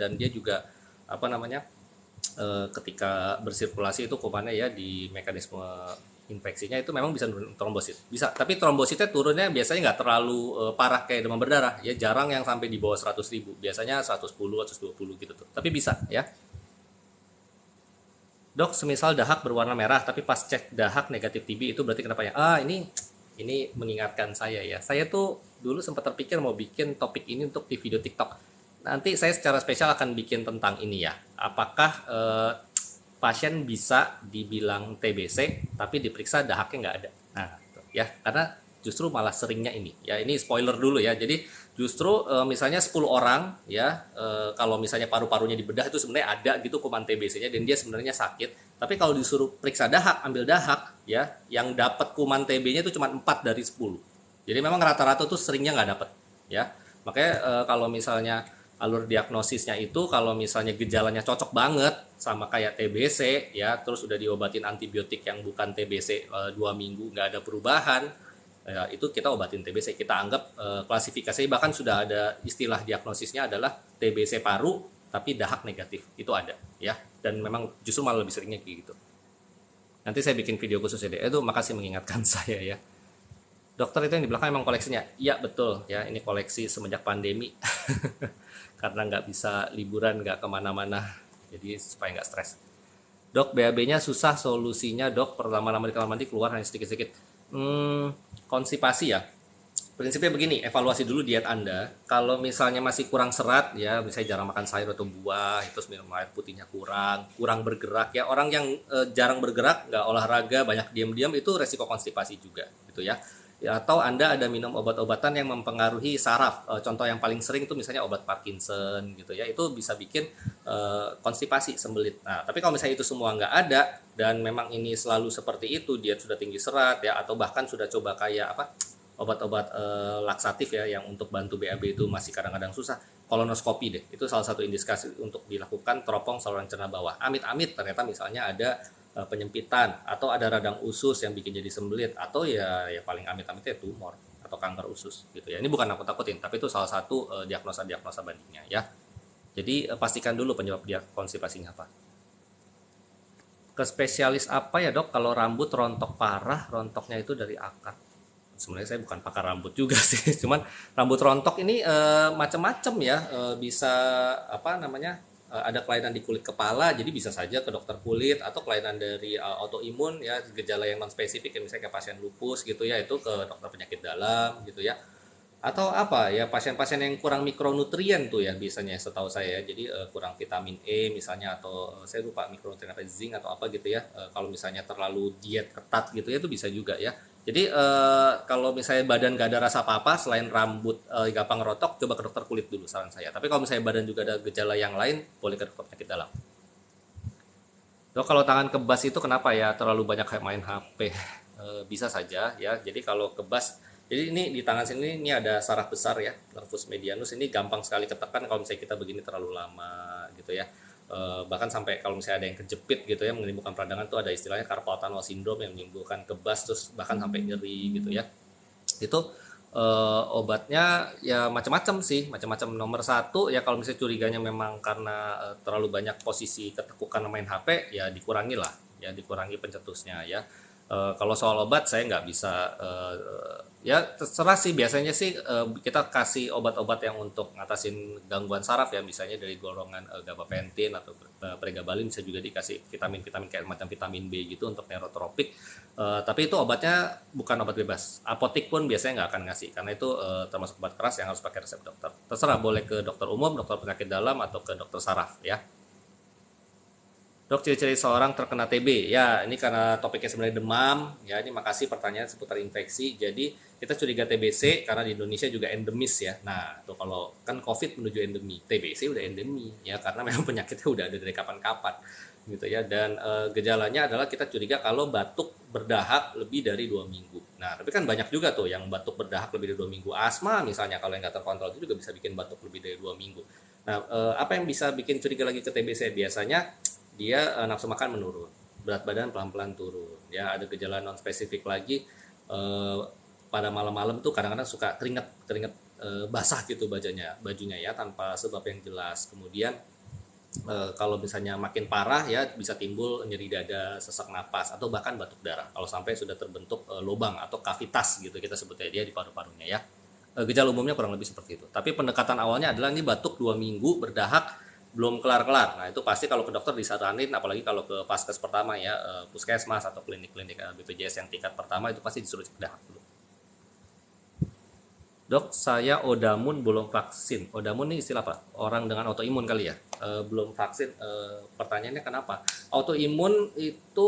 Dan dia juga apa namanya, ketika bersirkulasi itu kumannya ya di mekanisme infeksinya itu memang bisa nurunin trombosit. Bisa, tapi trombositnya turunnya biasanya nggak terlalu parah kayak demam berdarah. Ya jarang yang sampai di bawah 100.000. Biasanya 110, 120 gitu tuh. Tapi bisa ya. Dok, semisal dahak berwarna merah tapi pas cek dahak negatif TB itu berarti kenapa ya? Ini mengingatkan saya ya. Saya tuh dulu sempat terpikir mau bikin topik ini untuk di video TikTok. Nanti saya secara spesial akan bikin tentang ini ya. Apakah pasien bisa dibilang TBC tapi diperiksa dahaknya nggak ada? Nah, ya karena justru malah seringnya ini. Ya ini spoiler dulu ya. Jadi justru misalnya 10 orang ya, kalau misalnya paru-parunya dibedah itu sebenarnya ada gitu kuman TBC-nya dan dia sebenarnya sakit. Tapi kalau disuruh periksa dahak, ambil dahak ya, yang dapat kuman TB-nya itu cuma 4 dari 10. Jadi memang rata-rata tuh seringnya nggak dapat ya. Makanya kalau misalnya alur diagnosisnya itu kalau misalnya gejalanya cocok banget sama kayak TBC ya, terus udah diobatin antibiotik yang bukan TBC 2 minggu nggak ada perubahan, ya, itu kita obatin TBC. Kita anggap klasifikasi, bahkan sudah ada istilah diagnosisnya adalah TBC paru tapi dahak negatif, itu ada ya. Dan memang justru malah lebih seringnya kayak gitu. Nanti saya bikin video khusus ya. Itu makasih mengingatkan saya ya. Dokter, itu yang di belakang emang koleksinya? Iya betul ya, ini koleksi semenjak pandemi. Karena nggak bisa liburan, nggak kemana-mana, jadi supaya nggak stres. Dok, BAB-nya susah solusinya, dok. Pertama-lama di kamar mandi keluar hanya sedikit-sedikit. Konstipasi ya. Prinsipnya begini, evaluasi dulu diet Anda. Kalau misalnya masih kurang serat ya, misalnya jarang makan sayur atau buah, terus minum air putihnya kurang bergerak ya. Orang yang jarang bergerak, nggak olahraga, banyak diam-diam itu resiko konstipasi juga, gitu ya. Ya, atau Anda ada minum obat-obatan yang mempengaruhi saraf. Contoh yang paling sering itu misalnya obat Parkinson gitu ya. Itu bisa bikin konstipasi, sembelit. Nah, tapi kalau misalnya itu semua nggak ada dan memang ini selalu seperti itu, diet sudah tinggi serat ya, atau bahkan sudah coba kayak apa obat-obat laksatif ya yang untuk bantu BAB itu masih kadang-kadang susah, kolonoskopi deh, itu salah satu indikasi untuk dilakukan teropong saluran cerna bawah. Amit-amit ternyata misalnya ada penyempitan atau ada radang usus yang bikin jadi sembelit, atau ya paling amit-amitnya tumor atau kanker usus gitu ya. Ini bukan nakut-nakutin, tapi itu salah satu diagnosa bandingnya ya. Jadi pastikan dulu penyebab dia konstipasinya apa. Ke spesialis apa ya dok kalau rambut rontok parah, rontoknya itu dari akar? Sebenarnya saya bukan pakar rambut juga sih, cuman rambut rontok ini macam-macam ya, bisa apa namanya, ada kelainan di kulit kepala, jadi bisa saja ke dokter kulit, atau kelainan dari autoimun ya, gejala yang non spesifik ya, misalnya kayak pasien lupus gitu ya, itu ke dokter penyakit dalam gitu ya. Atau apa ya, pasien-pasien yang kurang mikronutrien tuh ya biasanya setahu saya, jadi kurang vitamin E misalnya, atau saya lupa mikronutrien apa, zinc atau apa gitu ya. Kalau misalnya terlalu diet ketat gitu ya itu bisa juga ya. Jadi kalau misalnya badan gak ada rasa apa-apa selain rambut gampang rotok, coba ke dokter kulit dulu saran saya. Tapi kalau misalnya badan juga ada gejala yang lain, boleh ke dokter penyakit dalam. Dok, kalau tangan kebas itu kenapa ya? Terlalu banyak main HP. Bisa saja ya. Jadi kalau kebas, jadi ini di tangan sini ini ada saraf besar ya, nervus medianus, ini gampang sekali ketekan kalau misalnya kita begini terlalu lama gitu ya. Bahkan sampai kalau misalnya ada yang kejepit gitu ya, menimbulkan peradangan, tuh ada istilahnya carpal tunnel syndrome yang menimbulkan kebas terus bahkan sampai nyeri gitu ya. Itu obatnya ya macam-macam sih, macam-macam. Nomor satu ya, kalau misalnya curiganya memang karena terlalu banyak posisi ketekukan main HP, ya dikurangi lah, ya dikurangi pencetusnya ya. Kalau soal obat saya nggak bisa, ya terserah sih, biasanya sih kita kasih obat-obat yang untuk ngatasin gangguan saraf ya, misalnya dari golongan gabapentin atau pregabalin, bisa juga dikasih vitamin-vitamin kayak macam vitamin B gitu untuk neurotropik. Tapi itu obatnya bukan obat bebas. Apotik pun biasanya nggak akan ngasih, karena itu termasuk obat keras yang harus pakai resep dokter. Terserah, boleh ke dokter umum, dokter penyakit dalam, atau ke dokter saraf ya. Dok, ciri-ciri seorang terkena TB. Ya, ini karena topiknya sebenarnya demam. Ya, ini makasih pertanyaan seputar infeksi. Jadi, kita curiga TBC karena di Indonesia juga endemis ya. Nah, tuh kalau kan COVID menuju endemi, TBC udah endemi ya, karena memang penyakitnya udah ada dari kapan-kapan gitu ya. Dan gejalanya adalah kita curiga kalau batuk berdahak lebih dari 2 minggu. Nah, tapi kan banyak juga tuh yang batuk berdahak lebih dari 2 minggu. Asma misalnya, kalau yang nggak terkontrol itu juga bisa bikin batuk lebih dari 2 minggu. Nah, apa yang bisa bikin curiga lagi ke TBC? Biasanya dia nafsu makan menurun, berat badan pelan-pelan turun ya, ada gejala non spesifik lagi, eh, pada malam-malam tuh kadang-kadang suka keringet keringet basah gitu bajunya ya, tanpa sebab yang jelas. Kemudian kalau misalnya makin parah ya, bisa timbul nyeri dada, sesak napas, atau bahkan batuk darah kalau sampai sudah terbentuk lubang atau kavitas gitu kita sebutnya dia di paru-parunya ya. Gejala umumnya kurang lebih seperti itu. Tapi pendekatan awalnya adalah ini batuk 2 minggu berdahak belum kelar-kelar. Nah, itu pasti kalau ke dokter disaranin, apalagi kalau ke vaskes pertama ya, puskesmas atau klinik-klinik BPJS yang tingkat pertama, itu pasti disuruh cek dahak dulu. Dok, saya odamun belum vaksin. Odamun ini istilah apa? Orang dengan autoimun kali ya? Belum vaksin. Pertanyaannya kenapa? Autoimun itu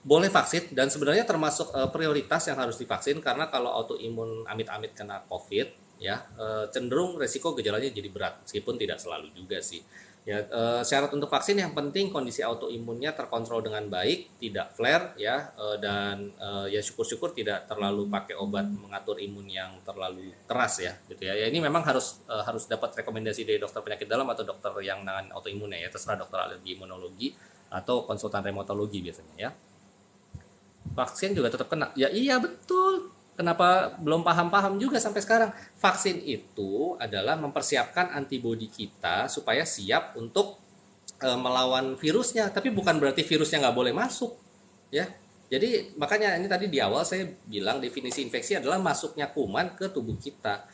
boleh vaksin, dan sebenarnya termasuk prioritas yang harus divaksin, karena kalau autoimun amit-amit kena COVID ya, cenderung resiko gejalanya jadi berat, meskipun tidak selalu juga sih. Ya, syarat untuk vaksin yang penting kondisi autoimunnya terkontrol dengan baik, tidak flare ya, dan ya syukur-syukur tidak terlalu pakai obat mengatur imun yang terlalu keras ya, gitu ya. Ya ini memang harus dapat rekomendasi dari dokter penyakit dalam atau dokter yang nangan autoimunnya ya, terserah dokter alergi imunologi atau konsultan reumatologi biasanya ya. Vaksin juga tetap kena. Ya iya betul. Kenapa belum paham-paham juga sampai sekarang? Vaksin itu adalah mempersiapkan antibodi kita supaya siap untuk melawan virusnya, tapi bukan berarti virusnya nggak boleh masuk, ya. Jadi makanya ini tadi di awal saya bilang definisi infeksi adalah masuknya kuman ke tubuh kita.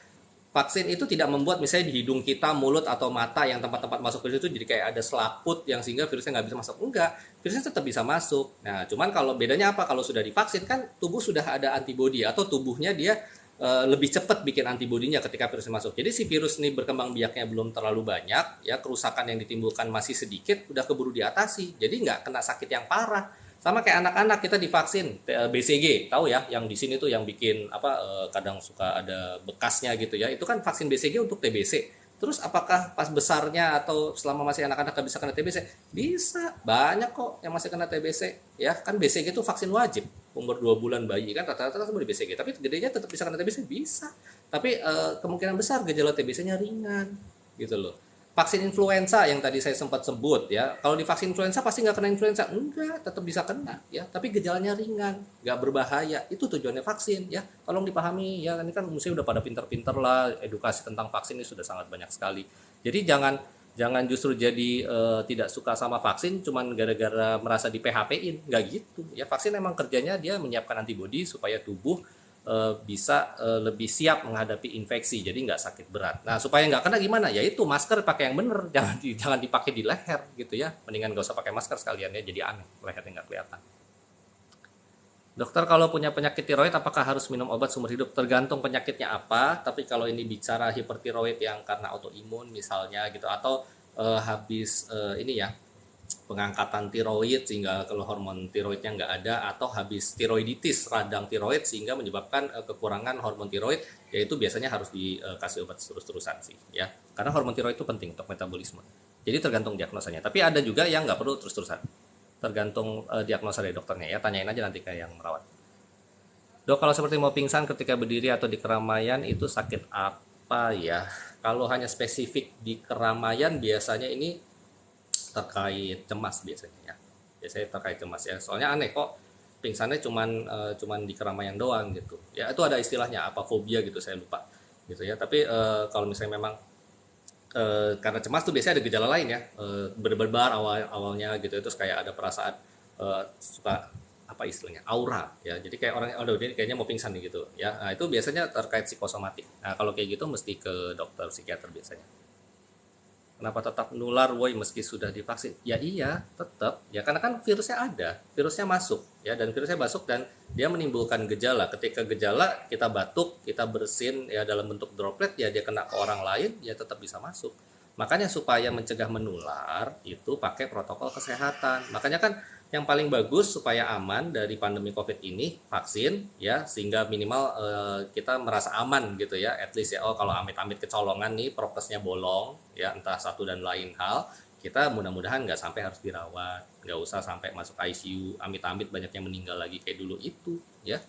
vaksin itu tidak membuat misalnya di hidung kita, mulut atau mata yang tempat-tempat masuk virus itu jadi kayak ada selaput yang sehingga virusnya nggak bisa masuk. Enggak, virusnya tetap bisa masuk. Nah, cuman kalau bedanya apa? Kalau sudah divaksin kan tubuh sudah ada antibodi atau tubuhnya dia lebih cepat bikin antibodinya ketika virusnya masuk. Jadi si virus ini berkembang biaknya belum terlalu banyak, ya kerusakan yang ditimbulkan masih sedikit, udah keburu diatasi. Jadi nggak kena sakit yang parah. Sama kayak anak-anak kita divaksin BCG, tahu ya? Yang di sini tuh yang bikin apa kadang suka ada bekasnya gitu ya. Itu kan vaksin BCG untuk TBC. Terus apakah pas besarnya atau selama masih anak-anak bisa kena TBC? Bisa, banyak kok yang masih kena TBC. Ya kan BCG itu vaksin wajib umur 2 bulan bayi kan rata-rata semua di BCG, tapi gedenya tetap bisa kena TBC, bisa, tapi kemungkinan besar gejala TBC-nya ringan gitu loh. Vaksin influenza yang tadi saya sempat sebut ya, kalau di vaksin influenza pasti nggak kena influenza, enggak, tetap bisa kena ya, tapi gejalanya ringan, nggak berbahaya, itu tujuannya vaksin ya, tolong dipahami ya, ini kan mesti udah pada pinter-pinter lah, edukasi tentang vaksin ini sudah sangat banyak sekali, jadi jangan jangan justru jadi tidak suka sama vaksin cuman gara-gara merasa di PHP-in, nggak gitu ya. Vaksin memang kerjanya dia menyiapkan antibodi supaya tubuh bisa lebih siap menghadapi infeksi, jadi nggak sakit berat. Nah, supaya nggak kena gimana, ya itu masker pakai yang bener, jangan dipakai di leher gitu ya, mendingan nggak usah pakai masker sekalian ya, jadi aneh lehernya nggak kelihatan. Dokter, kalau punya penyakit tiroid apakah harus minum obat seumur hidup? Tergantung penyakitnya apa, tapi kalau ini bicara hipertiroid yang karena autoimun misalnya gitu, atau habis ini ya, pengangkatan tiroid sehingga kalau hormon tiroidnya nggak ada, atau habis tiroiditis, radang tiroid sehingga menyebabkan kekurangan hormon tiroid, yaitu biasanya harus dikasih obat terus-terusan sih ya. Karena hormon tiroid itu penting untuk metabolisme. Jadi tergantung diagnosanya. Tapi ada juga yang nggak perlu terus-terusan, tergantung diagnosa dari dokternya ya, tanyain aja nanti kayak yang merawat. Dok, kalau seperti mau pingsan ketika berdiri atau di keramaian itu sakit apa ya? Kalau hanya spesifik di keramaian biasanya ini terkait cemas biasanya ya, biasanya terkait cemas ya, soalnya aneh kok pingsannya cuman di keramaian doang gitu ya, itu ada istilahnya apa, fobia gitu, saya lupa gitu ya, tapi kalau misalnya memang karena cemas tuh biasanya ada gejala lain ya, berdebar awalnya gitu, terus kayak ada perasaan suka apa istilahnya, aura ya, jadi kayak orang, aduh ini kayaknya mau pingsan nih gitu ya. Nah, itu biasanya terkait psikosomatik. Nah, kalau kayak gitu mesti ke dokter psikiater biasanya. Kenapa tetap nular woi meski sudah divaksin? Ya iya, tetap ya, karena kan virusnya ada, virusnya masuk ya, dan virusnya masuk dan dia menimbulkan gejala. Ketika gejala kita batuk, kita bersin ya dalam bentuk droplet, ya dia kena ke orang lain, ya tetap bisa masuk. Makanya supaya mencegah menular itu pakai protokol kesehatan. Makanya kan yang paling bagus supaya aman dari pandemi COVID ini vaksin ya, sehingga minimal kita merasa aman gitu ya, at least ya. Oh, kalau amit-amit kecolongan nih, prokesnya bolong ya, entah satu dan lain hal, kita mudah-mudahan nggak sampai harus dirawat, nggak usah sampai masuk ICU, amit-amit banyaknya meninggal lagi kayak dulu itu ya.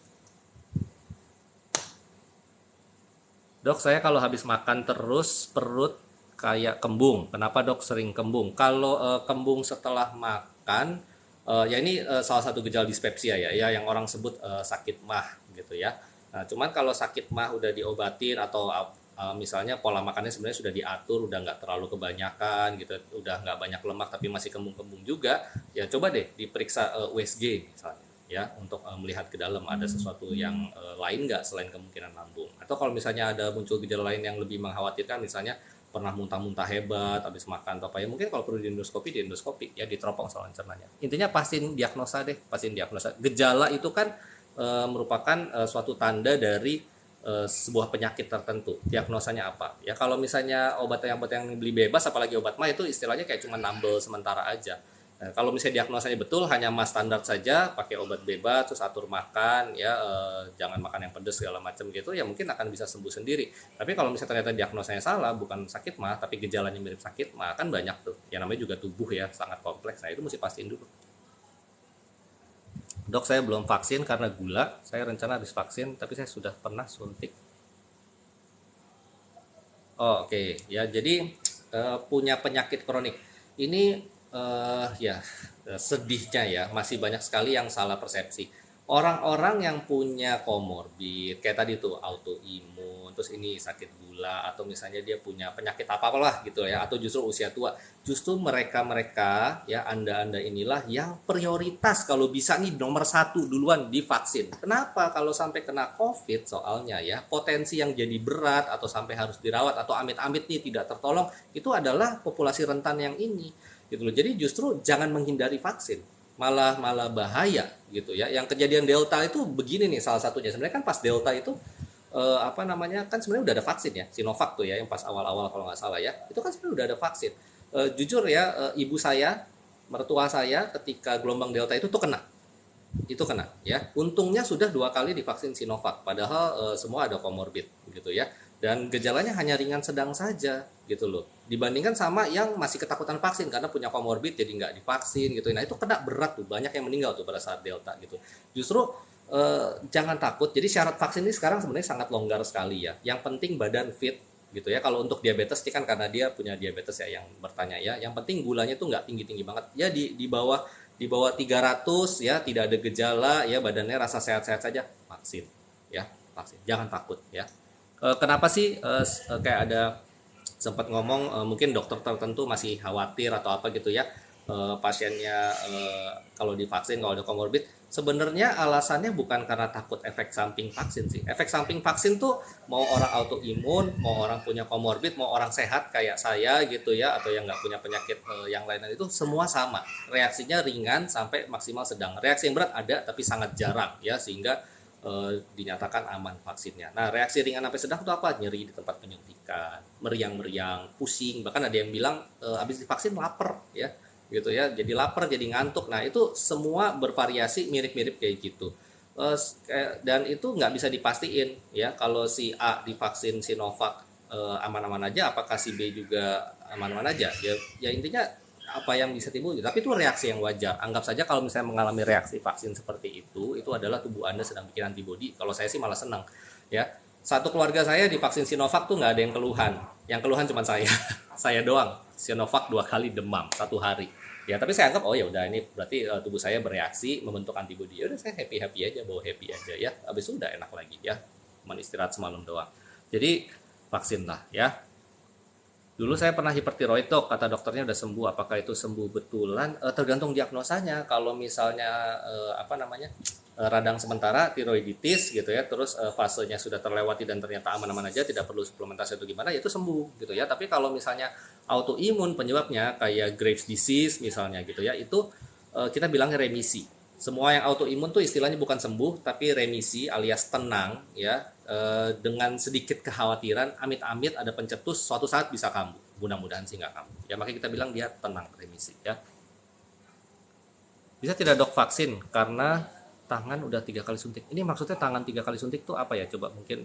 Dok, saya kalau habis makan terus perut kayak kembung. Kenapa dok sering kembung? Kalau kembung setelah makan, ya ini salah satu gejala dispepsia ya, ya yang orang sebut sakit mah gitu ya. Nah, cuman kalau sakit mah udah diobatin atau misalnya pola makannya sebenarnya sudah diatur, udah nggak terlalu kebanyakan gitu, udah nggak banyak lemak tapi masih kembung-kembung juga, ya coba deh diperiksa USG misalnya ya, untuk melihat ke dalam ada sesuatu yang lain nggak selain kemungkinan lambung. Atau kalau misalnya ada muncul gejala lain yang lebih mengkhawatirkan, misalnya pernah muntah-muntah hebat habis makan atau apa ya, mungkin kalau perlu di endoskopi ya, diteropong saluran cernanya. Intinya pastiin diagnosa deh, pastiin diagnosa. Gejala itu kan merupakan suatu tanda dari sebuah penyakit tertentu. Diagnosanya apa ya? Kalau misalnya obat yang beli bebas, apalagi obat mah, itu istilahnya kayak cuma nambel sementara aja. Nah, kalau misalnya diagnosanya betul, hanya mas standar saja, pakai obat bebas, terus atur makan, ya jangan makan yang pedas segala macam gitu, ya mungkin akan bisa sembuh sendiri. Tapi kalau misalnya ternyata diagnosanya salah, bukan sakit mah, tapi gejalanya mirip sakit mah, kan banyak tuh. Yang namanya juga tubuh ya, sangat kompleks. Nah, itu mesti pastiin dulu. Dok, saya belum vaksin karena gula. Saya rencana habis vaksin, tapi saya sudah pernah suntik. Oh, oke. Ya, jadi punya penyakit kronik. Ini ya sedihnya ya, masih banyak sekali yang salah persepsi. orang-orang yang punya komorbid kayak tadi tuh autoimun, terus ini sakit gula, atau misalnya dia punya penyakit apa-apalah gitu ya, atau justru usia tua, justru mereka-mereka ya, anda-anda inilah yang prioritas kalau bisa nih nomor satu duluan divaksin. Kenapa? Kalau sampai kena COVID soalnya ya, potensi yang jadi berat atau sampai harus dirawat atau amit-amit nih tidak tertolong itu adalah populasi rentan yang ini gitu loh. Jadi justru jangan menghindari vaksin, malah malah bahaya gitu ya. Yang kejadian Delta itu begini nih, salah satunya sebenarnya kan pas Delta itu apa namanya, kan sebenarnya udah ada vaksin ya, Sinovac tuh ya, yang pas awal-awal kalau nggak salah ya, itu kan sebenarnya udah ada vaksin. Jujur ya, ibu saya, mertua saya ketika gelombang Delta itu kena ya, untungnya sudah 2 kali divaksin Sinovac, padahal semua ada komorbid gitu ya, dan gejalanya hanya ringan sedang saja gitu loh, dibandingkan sama yang masih ketakutan vaksin karena punya komorbid jadi nggak divaksin gitu. Nah itu kena berat tuh, banyak yang meninggal tuh pada saat Delta gitu. Justru jangan takut, jadi syarat vaksin ini sekarang sebenarnya sangat longgar sekali ya, yang penting badan fit gitu ya. Kalau untuk diabetes ini kan karena dia punya diabetes ya yang bertanya ya, yang penting gulanya tuh nggak tinggi-tinggi banget ya, di bawah 300 ya, tidak ada gejala ya, badannya rasa sehat-sehat saja, vaksin ya, vaksin, jangan takut ya. Kenapa sih kayak ada sempat ngomong mungkin dokter tertentu masih khawatir atau apa gitu ya, pasiennya kalau divaksin kalau ada komorbid, sebenarnya alasannya bukan karena takut efek samping vaksin sih. Efek samping vaksin tuh mau orang autoimun, mau orang punya komorbid, mau orang sehat kayak saya gitu ya, atau yang nggak punya penyakit yang lain itu semua sama, reaksinya ringan sampai maksimal sedang. Reaksi yang berat ada tapi sangat jarang ya, sehingga dinyatakan aman vaksinnya. Nah, reaksi ringan sampai sedang itu apa? Nyeri di tempat penyuntikan, meriang-meriang, pusing, bahkan ada yang bilang habis divaksin lapar ya, gitu ya. Jadi lapar, jadi ngantuk. Nah, itu semua bervariasi mirip-mirip kayak gitu. Dan itu nggak bisa dipastiin ya, kalau si A divaksin Sinovac aman-aman aja, apakah si B juga aman-aman aja? Ya intinya apa yang bisa timbul, tapi itu reaksi yang wajar. Anggap saja kalau misalnya mengalami reaksi vaksin seperti itu adalah tubuh Anda sedang bikin antibodi. Kalau saya sih malah senang ya. Satu keluarga saya divaksin Sinovac tuh nggak ada yang keluhan, yang keluhan cuma saya saya doang. Sinovac 2 kali demam 1 hari ya, tapi saya anggap oh ya udah, ini berarti tubuh saya bereaksi membentuk antibodi, ya udah saya happy happy aja, bawa happy aja ya, habis itu udah enak lagi ya, cuma istirahat semalam doang. Jadi vaksin lah ya. Dulu saya pernah hipertiroid dok, kata dokternya udah sembuh. Apakah itu sembuh betulan? Tergantung diagnosanya. Kalau misalnya apa namanya, radang sementara tiroiditis gitu ya, terus fasenya sudah terlewati dan ternyata aman-aman aja, tidak perlu suplementasi atau gimana, ya itu sembuh gitu ya. Tapi kalau misalnya autoimun penyebabnya kayak Graves disease misalnya gitu ya, itu kita bilangnya remisi. Semua yang autoimun tuh istilahnya bukan sembuh tapi remisi alias tenang ya, dengan sedikit kekhawatiran amit-amit ada pencetus suatu saat bisa kambuh, mudah-mudahan sih nggak kambuh ya, makanya kita bilang dia tenang, remisi ya. Bisa tidak dok vaksin karena tangan udah 3 kali suntik? Ini maksudnya tangan 3 kali suntik tuh apa ya, coba mungkin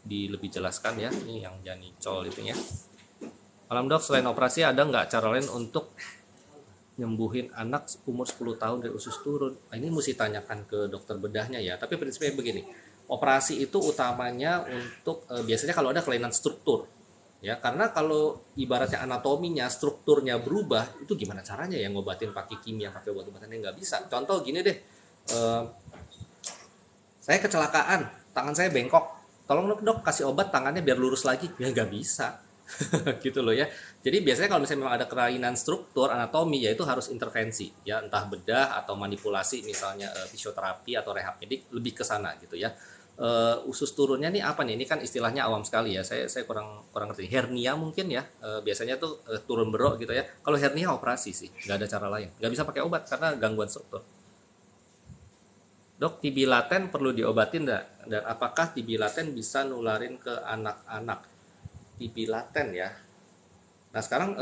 lebih jelaskan ya, ini yang Janicol itu ya. Malam dok, selain operasi ada nggak cara lain untuk nyembuhin anak umur 10 tahun dari usus turun? Ini mesti tanyakan ke dokter bedahnya ya. Tapi prinsipnya begini, operasi itu utamanya untuk biasanya kalau ada kelainan struktur ya, karena kalau ibaratnya anatominya, strukturnya berubah, itu gimana caranya ya ngobatin pakai kimia, pakai obat-obatannya nggak bisa. Contoh gini deh, saya kecelakaan, tangan saya bengkok, tolong dok kasih obat tangannya biar lurus lagi, ya nggak bisa. Gitu loh ya. Jadi biasanya kalau misalnya memang ada kelainan struktur anatomi, ya itu harus intervensi ya, entah bedah atau manipulasi, misalnya fisioterapi atau rehab medik, lebih ke sana gitu ya. Usus turunnya nih apa nih? Ini kan istilahnya awam sekali ya. Saya kurang ngerti. Hernia mungkin ya. Biasanya tuh turun berok gitu ya. Kalau hernia operasi sih, nggak ada cara lain. Nggak bisa pakai obat karena gangguan struktur. Dok, TB laten perlu diobatin nggak? Dan apakah TB laten bisa nularin ke anak-anak? TB laten ya. Nah sekarang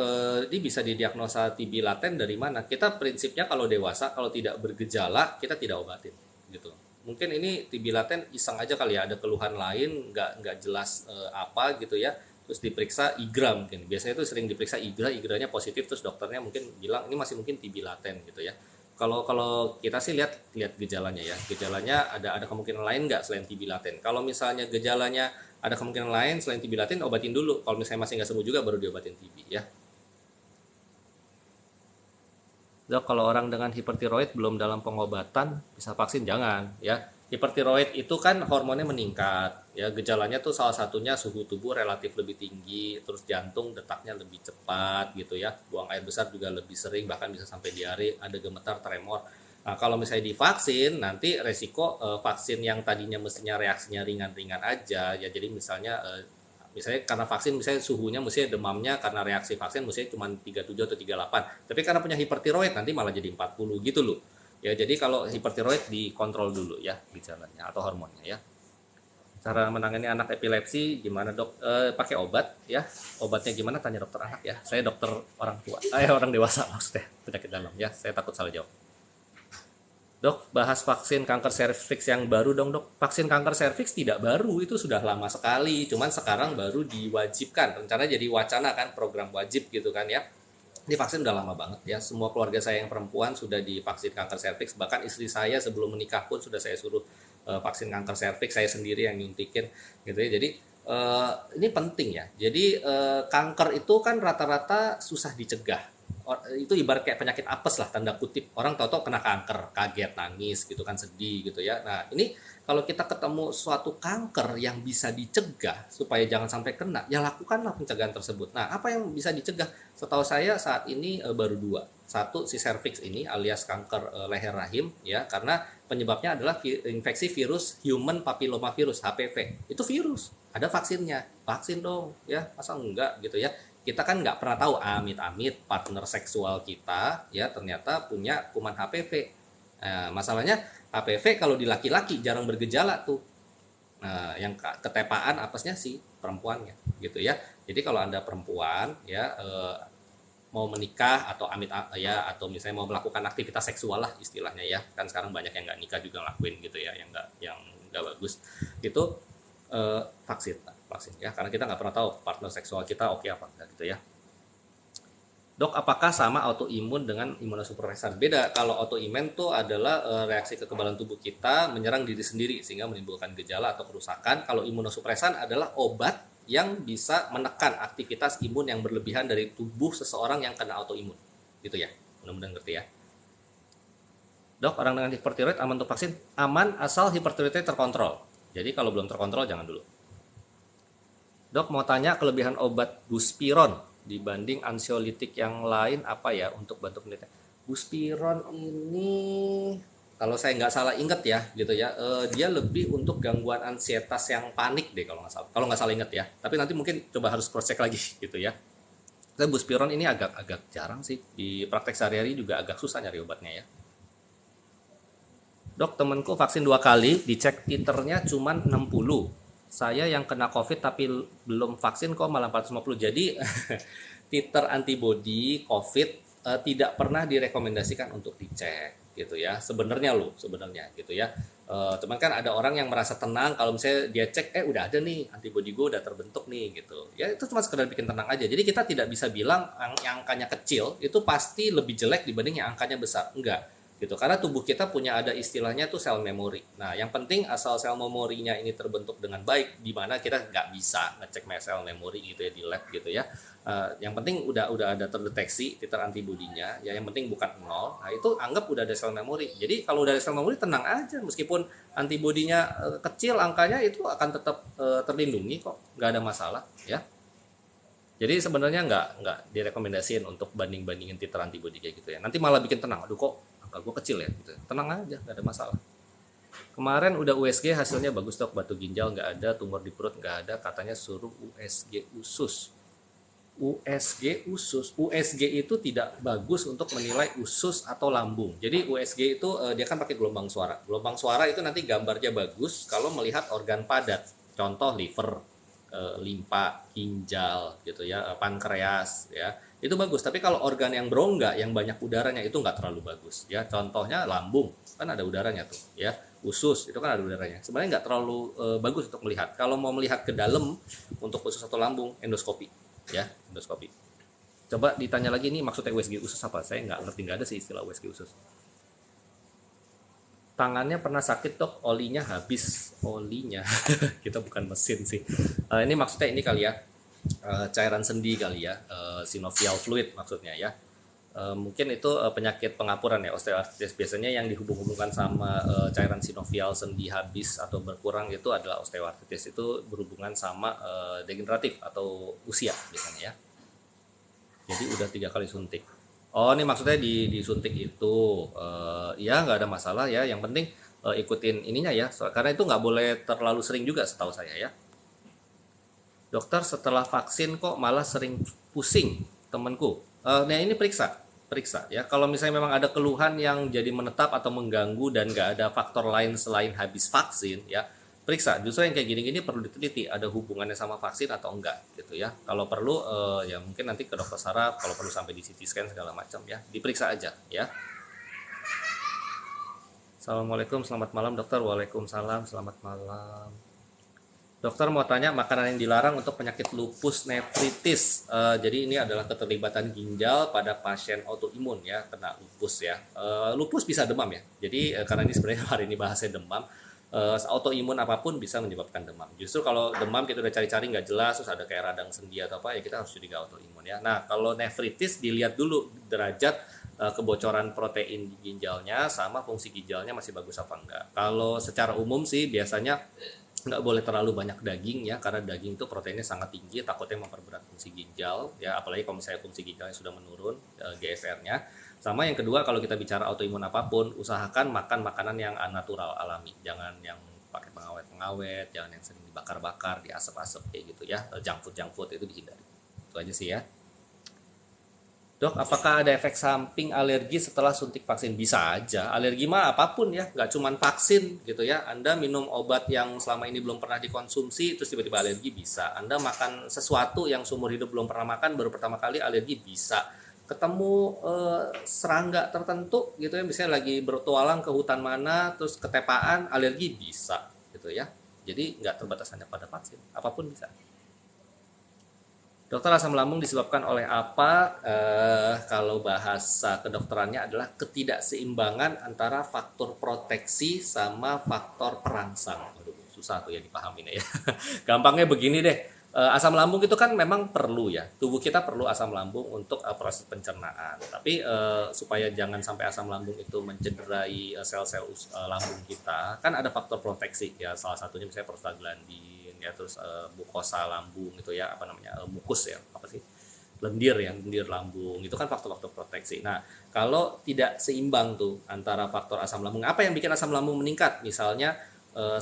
ini bisa didiagnosa TB laten dari mana? Kita prinsipnya kalau dewasa, kalau tidak bergejala kita tidak obatin gitu. Mungkin ini TB laten iseng aja kali ya, ada keluhan lain nggak jelas apa gitu ya. Terus diperiksa IGRA mungkin. Biasanya itu sering diperiksa IGRA, IGRA-nya positif, terus dokternya mungkin bilang ini masih mungkin TB laten gitu ya. Kalau kita sih lihat gejalanya ya. Gejalanya ada kemungkinan lain nggak selain TB laten. Kalau misalnya gejalanya ada kemungkinan lain selain TB laten, obatin dulu. Kalau misalnya masih nggak sembuh juga baru diobatin TB ya. Dok, kalau orang dengan hipertiroid belum dalam pengobatan, bisa vaksin jangan ya. Hipertiroid itu kan hormonnya meningkat, ya gejalanya tuh salah satunya suhu tubuh relatif lebih tinggi, terus jantung detaknya lebih cepat gitu ya, buang air besar juga lebih sering, bahkan bisa sampai diare, ada gemetar, tremor. Nah, kalau misalnya divaksin, nanti resiko vaksin yang tadinya mestinya reaksinya ringan-ringan aja, ya jadi misalnya karena vaksin misalnya suhunya mestinya demamnya karena reaksi vaksin mestinya cuma 37 atau 38, tapi karena punya hipertiroid nanti malah jadi 40 gitu loh ya. Jadi kalau hipertiroid dikontrol dulu ya gejalanya atau hormonnya ya. Cara menangani anak epilepsi gimana dok? Pakai obat ya. Obatnya gimana tanya dokter anak ya, saya dokter orang tua, orang dewasa maksudnya, penyakit dalam ya, saya takut salah jawab. Dok, bahas vaksin kanker serviks yang baru dong dok. Vaksin kanker serviks tidak baru, itu sudah lama sekali. Cuman sekarang baru diwajibkan. Rencana jadi wacana kan, program wajib gitu kan ya. Ini vaksin udah lama banget ya. Semua keluarga saya yang perempuan sudah divaksin kanker serviks. Bahkan istri saya sebelum menikah pun sudah saya suruh vaksin kanker serviks. Saya sendiri yang nyuntikin gitu ya. Jadi ini penting ya. Jadi kanker itu kan rata-rata susah dicegah. Itu ibarat kayak penyakit apes lah tanda kutip, orang tahu-tahu kena kanker kaget nangis gitu kan, sedih gitu ya. Nah ini kalau kita ketemu suatu kanker yang bisa dicegah supaya jangan sampai kena, ya lakukanlah pencegahan tersebut. Nah apa yang bisa dicegah setahu saya saat ini baru dua. Satu, si cervix ini alias kanker leher rahim ya, karena penyebabnya adalah infeksi virus human papillomavirus HPV. Itu virus, ada vaksinnya, vaksin dong ya, masa enggak gitu ya. Kita kan nggak pernah tahu amit-amit partner seksual kita ya ternyata punya kuman HPV. Nah, masalahnya HPV kalau di laki-laki jarang bergejala tuh. Nah, yang ketepaan apesnya si perempuannya gitu ya. Jadi kalau Anda perempuan ya mau menikah atau amit ya, atau misalnya mau melakukan aktivitas seksual lah istilahnya ya. Kan sekarang banyak yang nggak nikah juga ngelakuin gitu ya, yang nggak bagus. Itu vaksin ya, karena kita nggak pernah tahu partner seksual kita oke apa enggak gitu ya. Dok, apakah sama autoimun dengan imunosupresan? Beda. Kalau autoimun tuh adalah reaksi kekebalan tubuh kita menyerang diri sendiri sehingga menimbulkan gejala atau kerusakan. Kalau imunosupresan adalah obat yang bisa menekan aktivitas imun yang berlebihan dari tubuh seseorang yang kena autoimun gitu ya. Mudah-mudahan ngerti ya. Dok, orang dengan hipertiroid aman untuk vaksin? Aman asal hipertiroidnya terkontrol. Jadi kalau belum terkontrol jangan dulu. Dok, mau tanya kelebihan obat buspiron dibanding ansiolitik yang lain apa ya untuk bantu penelitian? Buspiron ini kalau saya nggak salah inget ya gitu ya, dia lebih untuk gangguan ansietas yang panik deh kalau nggak salah inget ya. Tapi nanti mungkin coba harus cross check lagi gitu ya. Saya buspiron ini agak jarang sih di praktek sehari-hari, juga agak susah nyari obatnya ya. Dok, temenku vaksin 2 kali, dicek titernya cuma 60. Saya yang kena COVID tapi belum vaksin kok malah 450. Jadi titer antibody COVID tidak pernah direkomendasikan untuk dicek gitu ya. Sebenarnya gitu ya. Cuman kan ada orang yang merasa tenang kalau misalnya dia cek udah ada nih antibody gue udah terbentuk nih gitu. Ya itu cuma sekedar bikin tenang aja. Jadi kita tidak bisa bilang yang angkanya kecil itu pasti lebih jelek dibanding yang angkanya besar. Enggak gitu, karena tubuh kita punya ada istilahnya tuh sel memori. Nah yang penting asal sel memorinya ini terbentuk dengan baik, di mana kita nggak bisa ngecek sel memori gitu ya di lab gitu ya. Yang penting udah ada terdeteksi titer antibodinya ya, yang penting bukan nol. Nah itu anggap udah ada sel memori. Jadi kalau udah ada sel memori tenang aja, meskipun antibodinya kecil angkanya itu akan tetap terlindungi kok, nggak ada masalah ya. Jadi sebenarnya nggak direkomendasiin untuk bandingin titer antibodi kayak gitu ya. Nanti malah bikin tenang, aduh kok angka gue kecil ya gitu. Tenang aja, nggak ada masalah. Kemarin udah USG hasilnya bagus dok, batu ginjal nggak ada, tumor di perut nggak ada, katanya suruh USG usus. USG itu tidak bagus untuk menilai usus atau lambung. Jadi USG itu dia kan pakai gelombang suara. Gelombang suara itu nanti gambarnya bagus kalau melihat organ padat. Contoh liver, limpa, ginjal gitu ya, pankreas ya. Itu bagus, tapi kalau organ yang berongga yang banyak udaranya itu nggak terlalu bagus ya. Contohnya lambung kan ada udaranya tuh ya, usus itu kan ada udaranya, sebenarnya nggak terlalu bagus untuk melihat. Kalau mau melihat ke dalam untuk usus atau lambung, endoskopi ya, endoskopi. Coba ditanya lagi nih maksudnya USG usus apa, saya nggak ngerti, nggak ada sih istilah USG usus. Tangannya pernah sakit dok, olinya habis. Olinya kita bukan mesin sih. Ini maksudnya ini kali ya, cairan sendi kali ya, synovial fluid maksudnya ya. Mungkin itu penyakit pengapuran ya, osteoartritis. Biasanya yang dihubung-hubungkan sama cairan sinovial sendi habis atau berkurang itu adalah osteoartritis. Itu berhubungan sama degeneratif atau usia biasanya ya. Jadi udah 3 kali suntik. Oh, ini maksudnya disuntik itu ya nggak ada masalah ya. Yang penting ikutin ininya ya, karena itu nggak boleh terlalu sering juga setahu saya ya. Dokter, setelah vaksin kok malah sering pusing temanku. Nah ini periksa ya. Kalau misalnya memang ada keluhan yang jadi menetap atau mengganggu dan nggak ada faktor lain selain habis vaksin ya, periksa. Justru yang kayak gini-gini perlu diteliti ada hubungannya sama vaksin atau enggak gitu ya. Kalau perlu ya mungkin nanti ke dokter saraf, kalau perlu sampai di CT scan segala macam ya, diperiksa aja ya. Assalamualaikum, selamat malam dokter. Waalaikumsalam, selamat malam. Dokter mau tanya, makanan yang dilarang untuk penyakit lupus nefritis. Jadi ini adalah keterlibatan ginjal pada pasien autoimun ya, kena lupus ya. Lupus bisa demam ya. Jadi karena ini sebenarnya hari ini bahasnya demam, autoimun apapun bisa menyebabkan demam. Justru kalau demam kita udah cari-cari nggak jelas, terus ada kayak radang sendi atau apa ya, kita harus curiga autoimun ya. Nah kalau nefritis dilihat dulu derajat kebocoran protein di ginjalnya sama fungsi ginjalnya masih bagus apa enggak. Kalau secara umum sih biasanya nggak boleh terlalu banyak daging ya, karena daging itu proteinnya sangat tinggi, takutnya memperberat fungsi ginjal ya, apalagi kalau misalnya fungsi ginjalnya sudah menurun GFR-nya. Sama yang kedua, kalau kita bicara autoimun apapun, usahakan makan makanan yang natural, alami, jangan yang pakai pengawet-pengawet, jangan yang sering dibakar-bakar, diasap-asap kayak gitu ya. Junk food itu dihindari. Itu aja sih ya. Dok, apakah ada efek samping alergi setelah suntik vaksin? Bisa aja. Alergi mah apapun ya, nggak cuma vaksin gitu ya. Anda minum obat yang selama ini belum pernah dikonsumsi, terus tiba-tiba alergi, bisa. Anda makan sesuatu yang seumur hidup belum pernah makan, baru pertama kali alergi, bisa. Ketemu serangga tertentu gitu ya, misalnya lagi bertualang ke hutan mana, terus ketepaan, alergi, bisa gitu ya. Jadi nggak terbatas hanya pada vaksin, apapun bisa. Dokter, asam lambung disebabkan oleh apa? Kalau bahasa kedokterannya adalah ketidakseimbangan antara faktor proteksi sama faktor perangsang. Aduh, susah tuh ya dipahamin ya. Gampangnya begini deh. Asam lambung itu kan memang perlu ya. Tubuh kita perlu asam lambung untuk proses pencernaan. Tapi supaya jangan sampai asam lambung itu mencederai sel-sel lambung kita, kan ada faktor proteksi ya. Salah satunya misalnya prostaglandin ya, terus mukosa lambung itu ya, apa namanya, mukus ya, apa sih, lendir lambung, itu kan faktor-faktor proteksi. Nah kalau tidak seimbang tuh antara faktor asam lambung, apa yang bikin asam lambung meningkat? Misalnya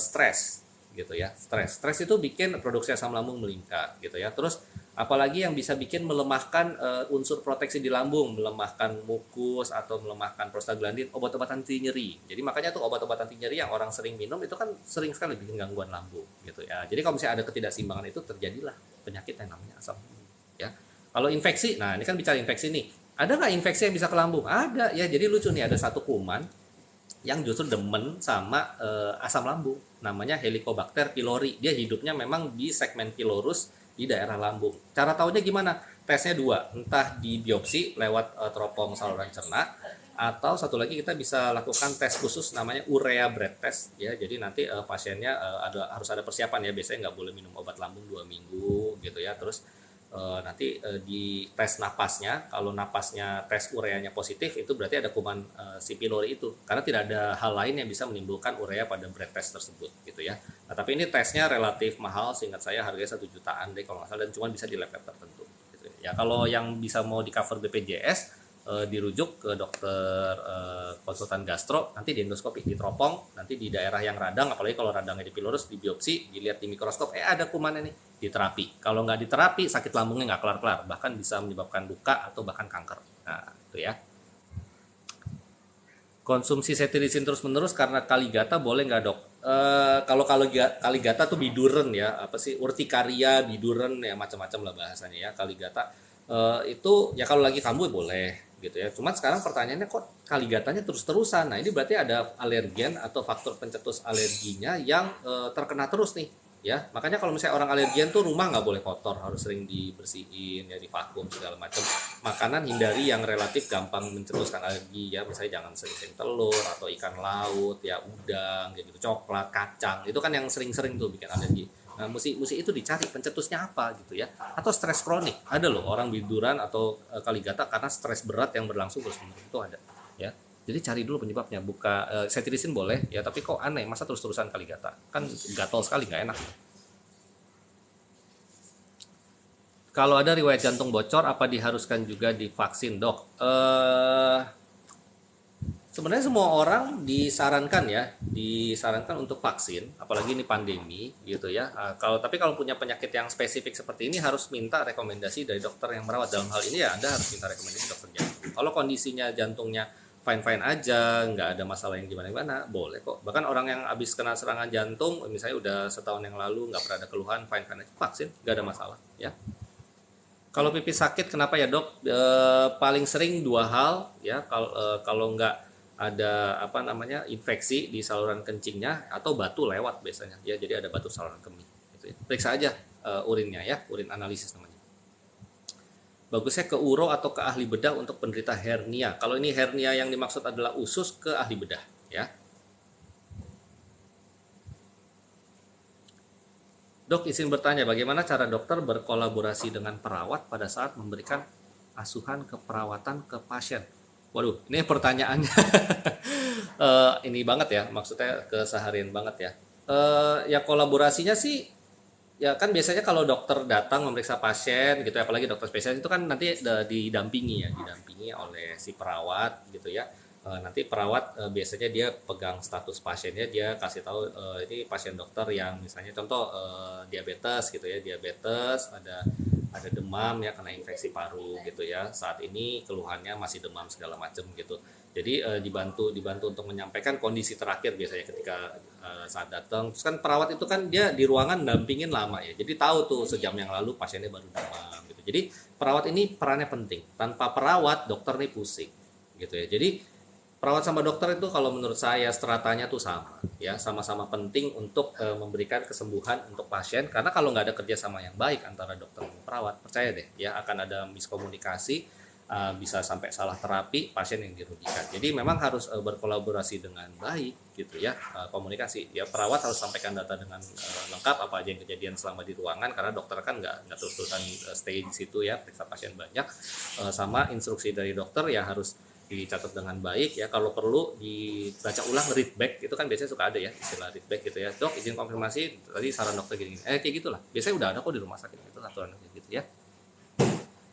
stres gitu ya, stres itu bikin produksi asam lambung meningkat gitu ya. Terus apalagi yang bisa bikin melemahkan unsur proteksi di lambung, melemahkan mukus atau melemahkan prostaglandin, obat-obatan anti nyeri. Jadi makanya tuh obat-obatan anti nyeri yang orang sering minum itu kan sering sekali bikin gangguan lambung gitu ya. Jadi kalau misalnya ada ketidakseimbangan itu, terjadilah penyakit yang namanya asam lambung ya. Kalau infeksi, nah ini kan bicara infeksi nih, ada nggak infeksi yang bisa ke lambung? Ada ya. Jadi lucu nih, ada satu kuman yang justru demen sama asam lambung, namanya Helicobacter pylori. Dia hidupnya memang di segmen pylorus di daerah lambung. Cara tahunya gimana? Tesnya dua, entah di biopsi lewat teropong saluran cerna, atau satu lagi kita bisa lakukan tes khusus namanya urea breath test ya. Jadi nanti pasiennya harus ada persiapan ya, biasanya nggak boleh minum obat lambung 2 minggu gitu ya. Terus nanti di tes napasnya, kalau napasnya tes ureanya positif, itu berarti ada kuman si pylori itu, karena tidak ada hal lain yang bisa menimbulkan urea pada breath test tersebut gitu ya. Nah tapi ini tesnya relatif mahal, seingat saya harganya 1 jutaan deh kalau nggak salah, dan cuma bisa di lab tertentu gitu ya. Kalau yang bisa mau di cover BPJS, dirujuk ke dokter konsultan gastro, nanti di endoskopi, diteropong, nanti di daerah yang radang, apalagi kalau radangnya di pylorus, di biopsi, dilihat di mikroskop, ada kumannya nih, diterapi. Kalau nggak diterapi, sakit lambungnya nggak kelar-kelar, bahkan bisa menyebabkan luka atau bahkan kanker. Nah itu ya. Konsumsi cetirizine terus-menerus karena kaligata boleh nggak dok? Kalau kaligata tuh biduren ya, apa sih, urtikaria, biduren ya, macam-macam lah bahasanya ya. Kaligata itu ya kalau lagi kambuh boleh gitu ya. Cuman sekarang pertanyaannya, kok kaligatanya terus-terusan? Nah ini berarti ada alergen atau faktor pencetus alerginya yang terkena terus nih ya. Makanya kalau misalnya orang alergian tuh rumah nggak boleh kotor, harus sering dibersihin ya, divakum segala macam. Makanan hindari yang relatif gampang mencetuskan alergi ya, misalnya jangan sering-sering telur atau ikan laut ya, udang kayak gitu, coklat, kacang, itu kan yang sering-sering tuh bikin alergi. Nah, musi itu dicari pencetusnya apa gitu ya. Atau stres kronik. Ada loh orang biduran atau kaligata karena stres berat yang berlangsung terus-menerus, itu ada ya. Jadi cari dulu penyebabnya. Buka cetirizine boleh ya, tapi kok aneh masa terus-terusan kaligata? Kan gatal sekali, nggak enak. Kalau ada riwayat jantung bocor, apa diharuskan juga divaksin, dok? Sebenarnya semua orang disarankan untuk vaksin, apalagi ini pandemi gitu ya. Kalau punya penyakit yang spesifik seperti ini harus minta rekomendasi dari dokter yang merawat. Dalam hal ini ya Anda harus minta rekomendasi dokter jantung. Kalau kondisinya jantungnya fine-fine aja, nggak ada masalah yang gimana-gimana, boleh kok. Bahkan orang yang habis kena serangan jantung, misalnya udah setahun yang lalu nggak pernah ada keluhan, fine-fine aja, vaksin, nggak ada masalah ya. Kalau pipis sakit kenapa ya dok? Paling sering dua hal ya. Kalau nggak ada infeksi di saluran kencingnya atau batu lewat biasanya ya, jadi ada batu saluran kemih gitu ya. Periksa aja urinnya ya, urin analisis namanya. Bagusnya ke uro atau ke ahli bedah untuk penderita hernia. Kalau ini hernia yang dimaksud adalah usus, ke ahli bedah ya. Dok, izin bertanya, bagaimana cara dokter berkolaborasi dengan perawat pada saat memberikan asuhan keperawatan ke pasien? Waduh, ini pertanyaannya ini banget ya, maksudnya keseharian banget ya. Ya kolaborasinya sih, ya kan biasanya kalau dokter datang memeriksa pasien gitu, apalagi dokter spesialis itu kan nanti didampingi oleh si perawat gitu ya. Nanti perawat biasanya dia pegang status pasiennya, dia kasih tahu ini pasien dokter yang misalnya contoh diabetes gitu ya, ada demam ya karena infeksi paru gitu ya, saat ini keluhannya masih demam segala macam gitu. Jadi dibantu untuk menyampaikan kondisi terakhir biasanya ketika saat datang. Terus kan perawat itu kan dia di ruangan dampingin lama ya, jadi tahu tuh sejam yang lalu pasiennya baru demam gitu. Jadi perawat ini perannya penting, tanpa perawat dokter nih pusing gitu ya. Jadi perawat sama dokter itu kalau menurut saya stratanya tuh sama ya, sama-sama penting untuk memberikan kesembuhan untuk pasien, karena kalau nggak ada kerjasama yang baik antara dokter dan perawat, percaya deh ya akan ada miskomunikasi, bisa sampai salah terapi, pasien yang dirugikan. Jadi memang harus berkolaborasi dengan baik gitu ya, komunikasi ya. Perawat harus sampaikan data dengan lengkap apa aja yang kejadian selama di ruangan, karena dokter kan nggak terus-terusan stay di situ ya, periksa pasien banyak. Sama instruksi dari dokter ya harus dicatat dengan baik ya, kalau perlu dibaca ulang, read back, itu kan biasanya suka ada ya istilah read back gitu ya. Dok, izin konfirmasi tadi saran dokter gini, kayak gitulah biasanya udah ada kok di rumah sakit, itu aturan gitu ya.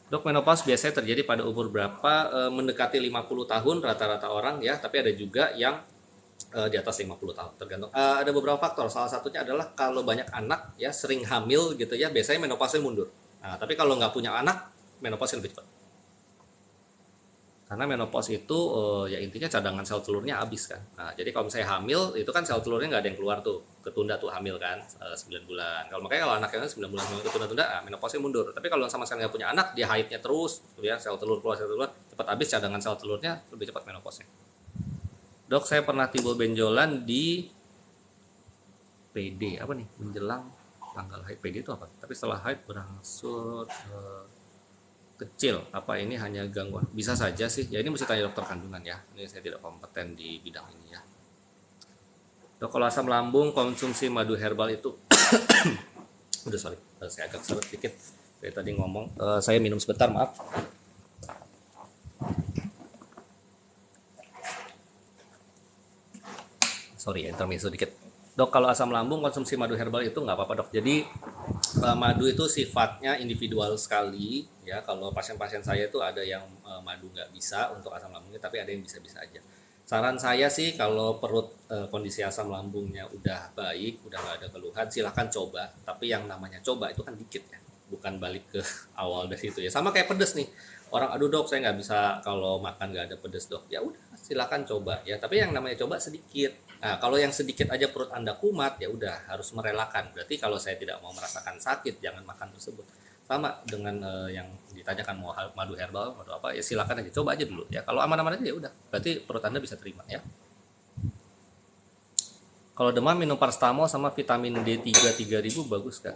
Dok, menopause biasanya terjadi pada umur berapa? Mendekati 50 tahun rata-rata orang ya, tapi ada juga yang di atas 50 tahun, tergantung. Ada beberapa faktor, salah satunya adalah kalau banyak anak ya, sering hamil gitu ya, biasanya menopause mundur. Nah, tapi kalau nggak punya anak, menopause lebih cepat. Karena menopause itu ya intinya cadangan sel telurnya habis kan. Nah, jadi kalau misalnya hamil itu kan sel telurnya nggak ada yang keluar tuh, ketunda tuh hamil kan 9 bulan. Makanya kalau anaknya 9 bulan ketunda-tunda, menopause mundur. Tapi kalau sama sekali nggak punya anak, dia haidnya terus, ya sel telur keluar, cepat habis cadangan sel telurnya, lebih cepat menopause. Dok, saya pernah timbul benjolan di PD apa nih, menjelang tanggal haid. PD itu apa? Tapi setelah haid berangsur kecil, apa ini hanya gangguan? Bisa saja sih ya, ini mesti tanya dokter kandungan ya, ini saya tidak kompeten di bidang ini ya. Dok, kalau asam lambung konsumsi madu herbal itu udah sorry, saya agak seret dikit dari tadi ngomong, saya minum sebentar, maaf. Sorry, intermezzo dikit. Dok, kalau asam lambung konsumsi madu herbal itu nggak apa-apa dok. Jadi madu itu sifatnya individual sekali ya. Kalau pasien-pasien saya itu ada yang madu nggak bisa untuk asam lambungnya, tapi ada yang bisa-bisa aja. Saran saya sih kalau perut kondisi asam lambungnya udah baik, udah nggak ada keluhan, silahkan coba. Tapi yang namanya coba itu kan dikit ya, bukan balik ke awal dari itu ya. Sama kayak pedes nih. Orang, aduh dok saya nggak bisa kalau makan nggak ada pedes dok. Ya udah silakan coba ya. Tapi yang namanya coba sedikit. Nah, kalau yang sedikit aja perut Anda kumat, ya udah harus merelakan. Berarti kalau saya tidak mau merasakan sakit, jangan makan tersebut. Sama dengan yang ditanyakan mau madu herbal, madu apa, ya silakan aja, coba aja dulu ya. Kalau aman-aman aja ya udah, berarti perut Anda bisa terima ya. Kalau demam minum paracetamol sama vitamin D3 3000 bagus kan?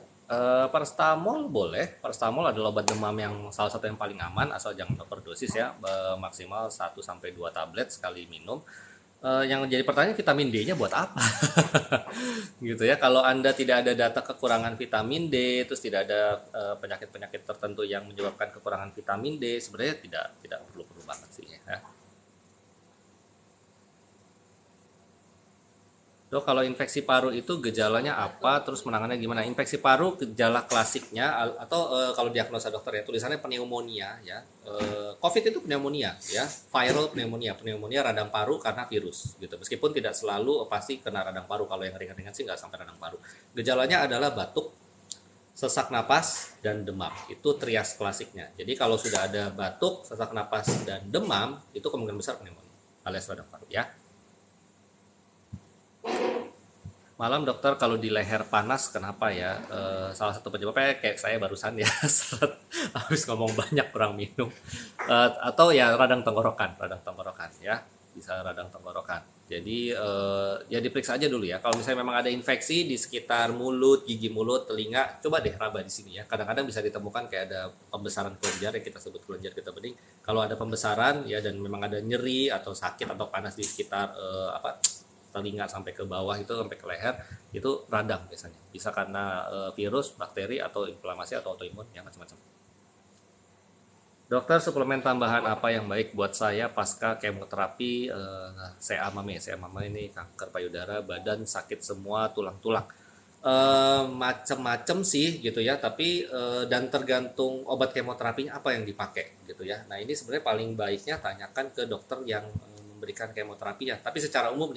Paracetamol boleh. Paracetamol adalah obat demam yang salah satu yang paling aman, asal jangan overdosis ya. Maksimal 1 sampai 2 tablet sekali minum. Yang jadi pertanyaan, vitamin D-nya buat apa? Gitu ya. Kalau Anda tidak ada data kekurangan vitamin D, terus tidak ada penyakit-penyakit tertentu yang menyebabkan kekurangan vitamin D, sebenarnya tidak perlu-perlu banget sih ya. Dok, kalau infeksi paru itu gejalanya apa, terus penanganannya gimana? Infeksi paru gejala klasiknya atau kalau diagnosa dokter ya tulisannya pneumonia ya. COVID itu pneumonia ya, viral pneumonia, pneumonia radang paru karena virus gitu. Meskipun tidak selalu pasti kena radang paru, kalau yang ringan-ringan sih nggak sampai radang paru. Gejalanya adalah batuk, sesak napas, dan demam. Itu trias klasiknya. Jadi kalau sudah ada batuk, sesak napas, dan demam, itu kemungkinan besar pneumonia alias radang paru ya. Malam dokter, kalau di leher panas kenapa ya? Salah satu penyebabnya kayak saya barusan ya, habis ngomong banyak kurang minum. Atau ya radang tenggorokan ya, bisa radang tenggorokan. Jadi ya diperiksa aja dulu ya. Kalau misalnya memang ada infeksi di sekitar mulut, gigi mulut, telinga, coba deh raba di sini ya. Kadang-kadang bisa ditemukan kayak ada pembesaran kelenjar yang kita sebut kelenjar getah bening. Kalau ada pembesaran ya dan memang ada nyeri atau sakit atau panas di sekitar telinga sampai ke bawah itu sampai ke leher, itu radang biasanya, bisa karena virus, bakteri, atau inflamasi atau autoimun ya macam-macam. Dokter, suplemen tambahan apa yang baik buat saya pasca kemoterapi CA-MAME? CA-MAME ini kanker payudara, badan sakit semua, tulang-tulang. Macem-macem sih gitu ya, tapi dan tergantung obat kemoterapinya apa yang dipakai gitu ya. Nah ini sebenarnya paling baiknya tanyakan ke dokter yang memberikan kemoterapi ya. Tapi secara umum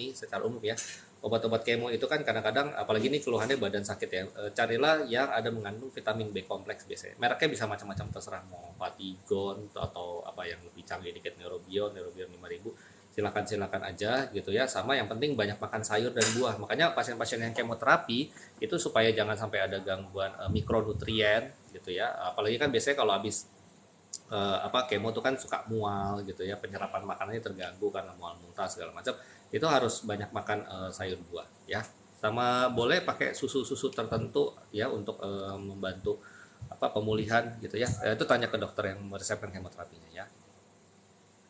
ya, obat-obat kemo itu kan kadang-kadang, apalagi ini keluhannya badan sakit ya, carilah yang ada mengandung vitamin B kompleks biasanya. Mereknya bisa macam-macam, terserah mau Patigon atau apa yang lebih canggih dikit, Neurobion 5000, silakan aja gitu ya. Sama yang penting banyak makan sayur dan buah. Makanya pasien-pasien yang kemoterapi itu supaya jangan sampai ada gangguan mikronutrien gitu ya. Apalagi kan biasanya kalau habis kemo itu kan suka mual gitu ya, penyerapan makanannya terganggu karena mual muntah segala macam. Itu harus banyak makan sayur buah ya. Sama boleh pakai susu-susu tertentu ya untuk membantu pemulihan gitu ya. Itu tanya ke dokter yang meresepkan kemoterapinya ya.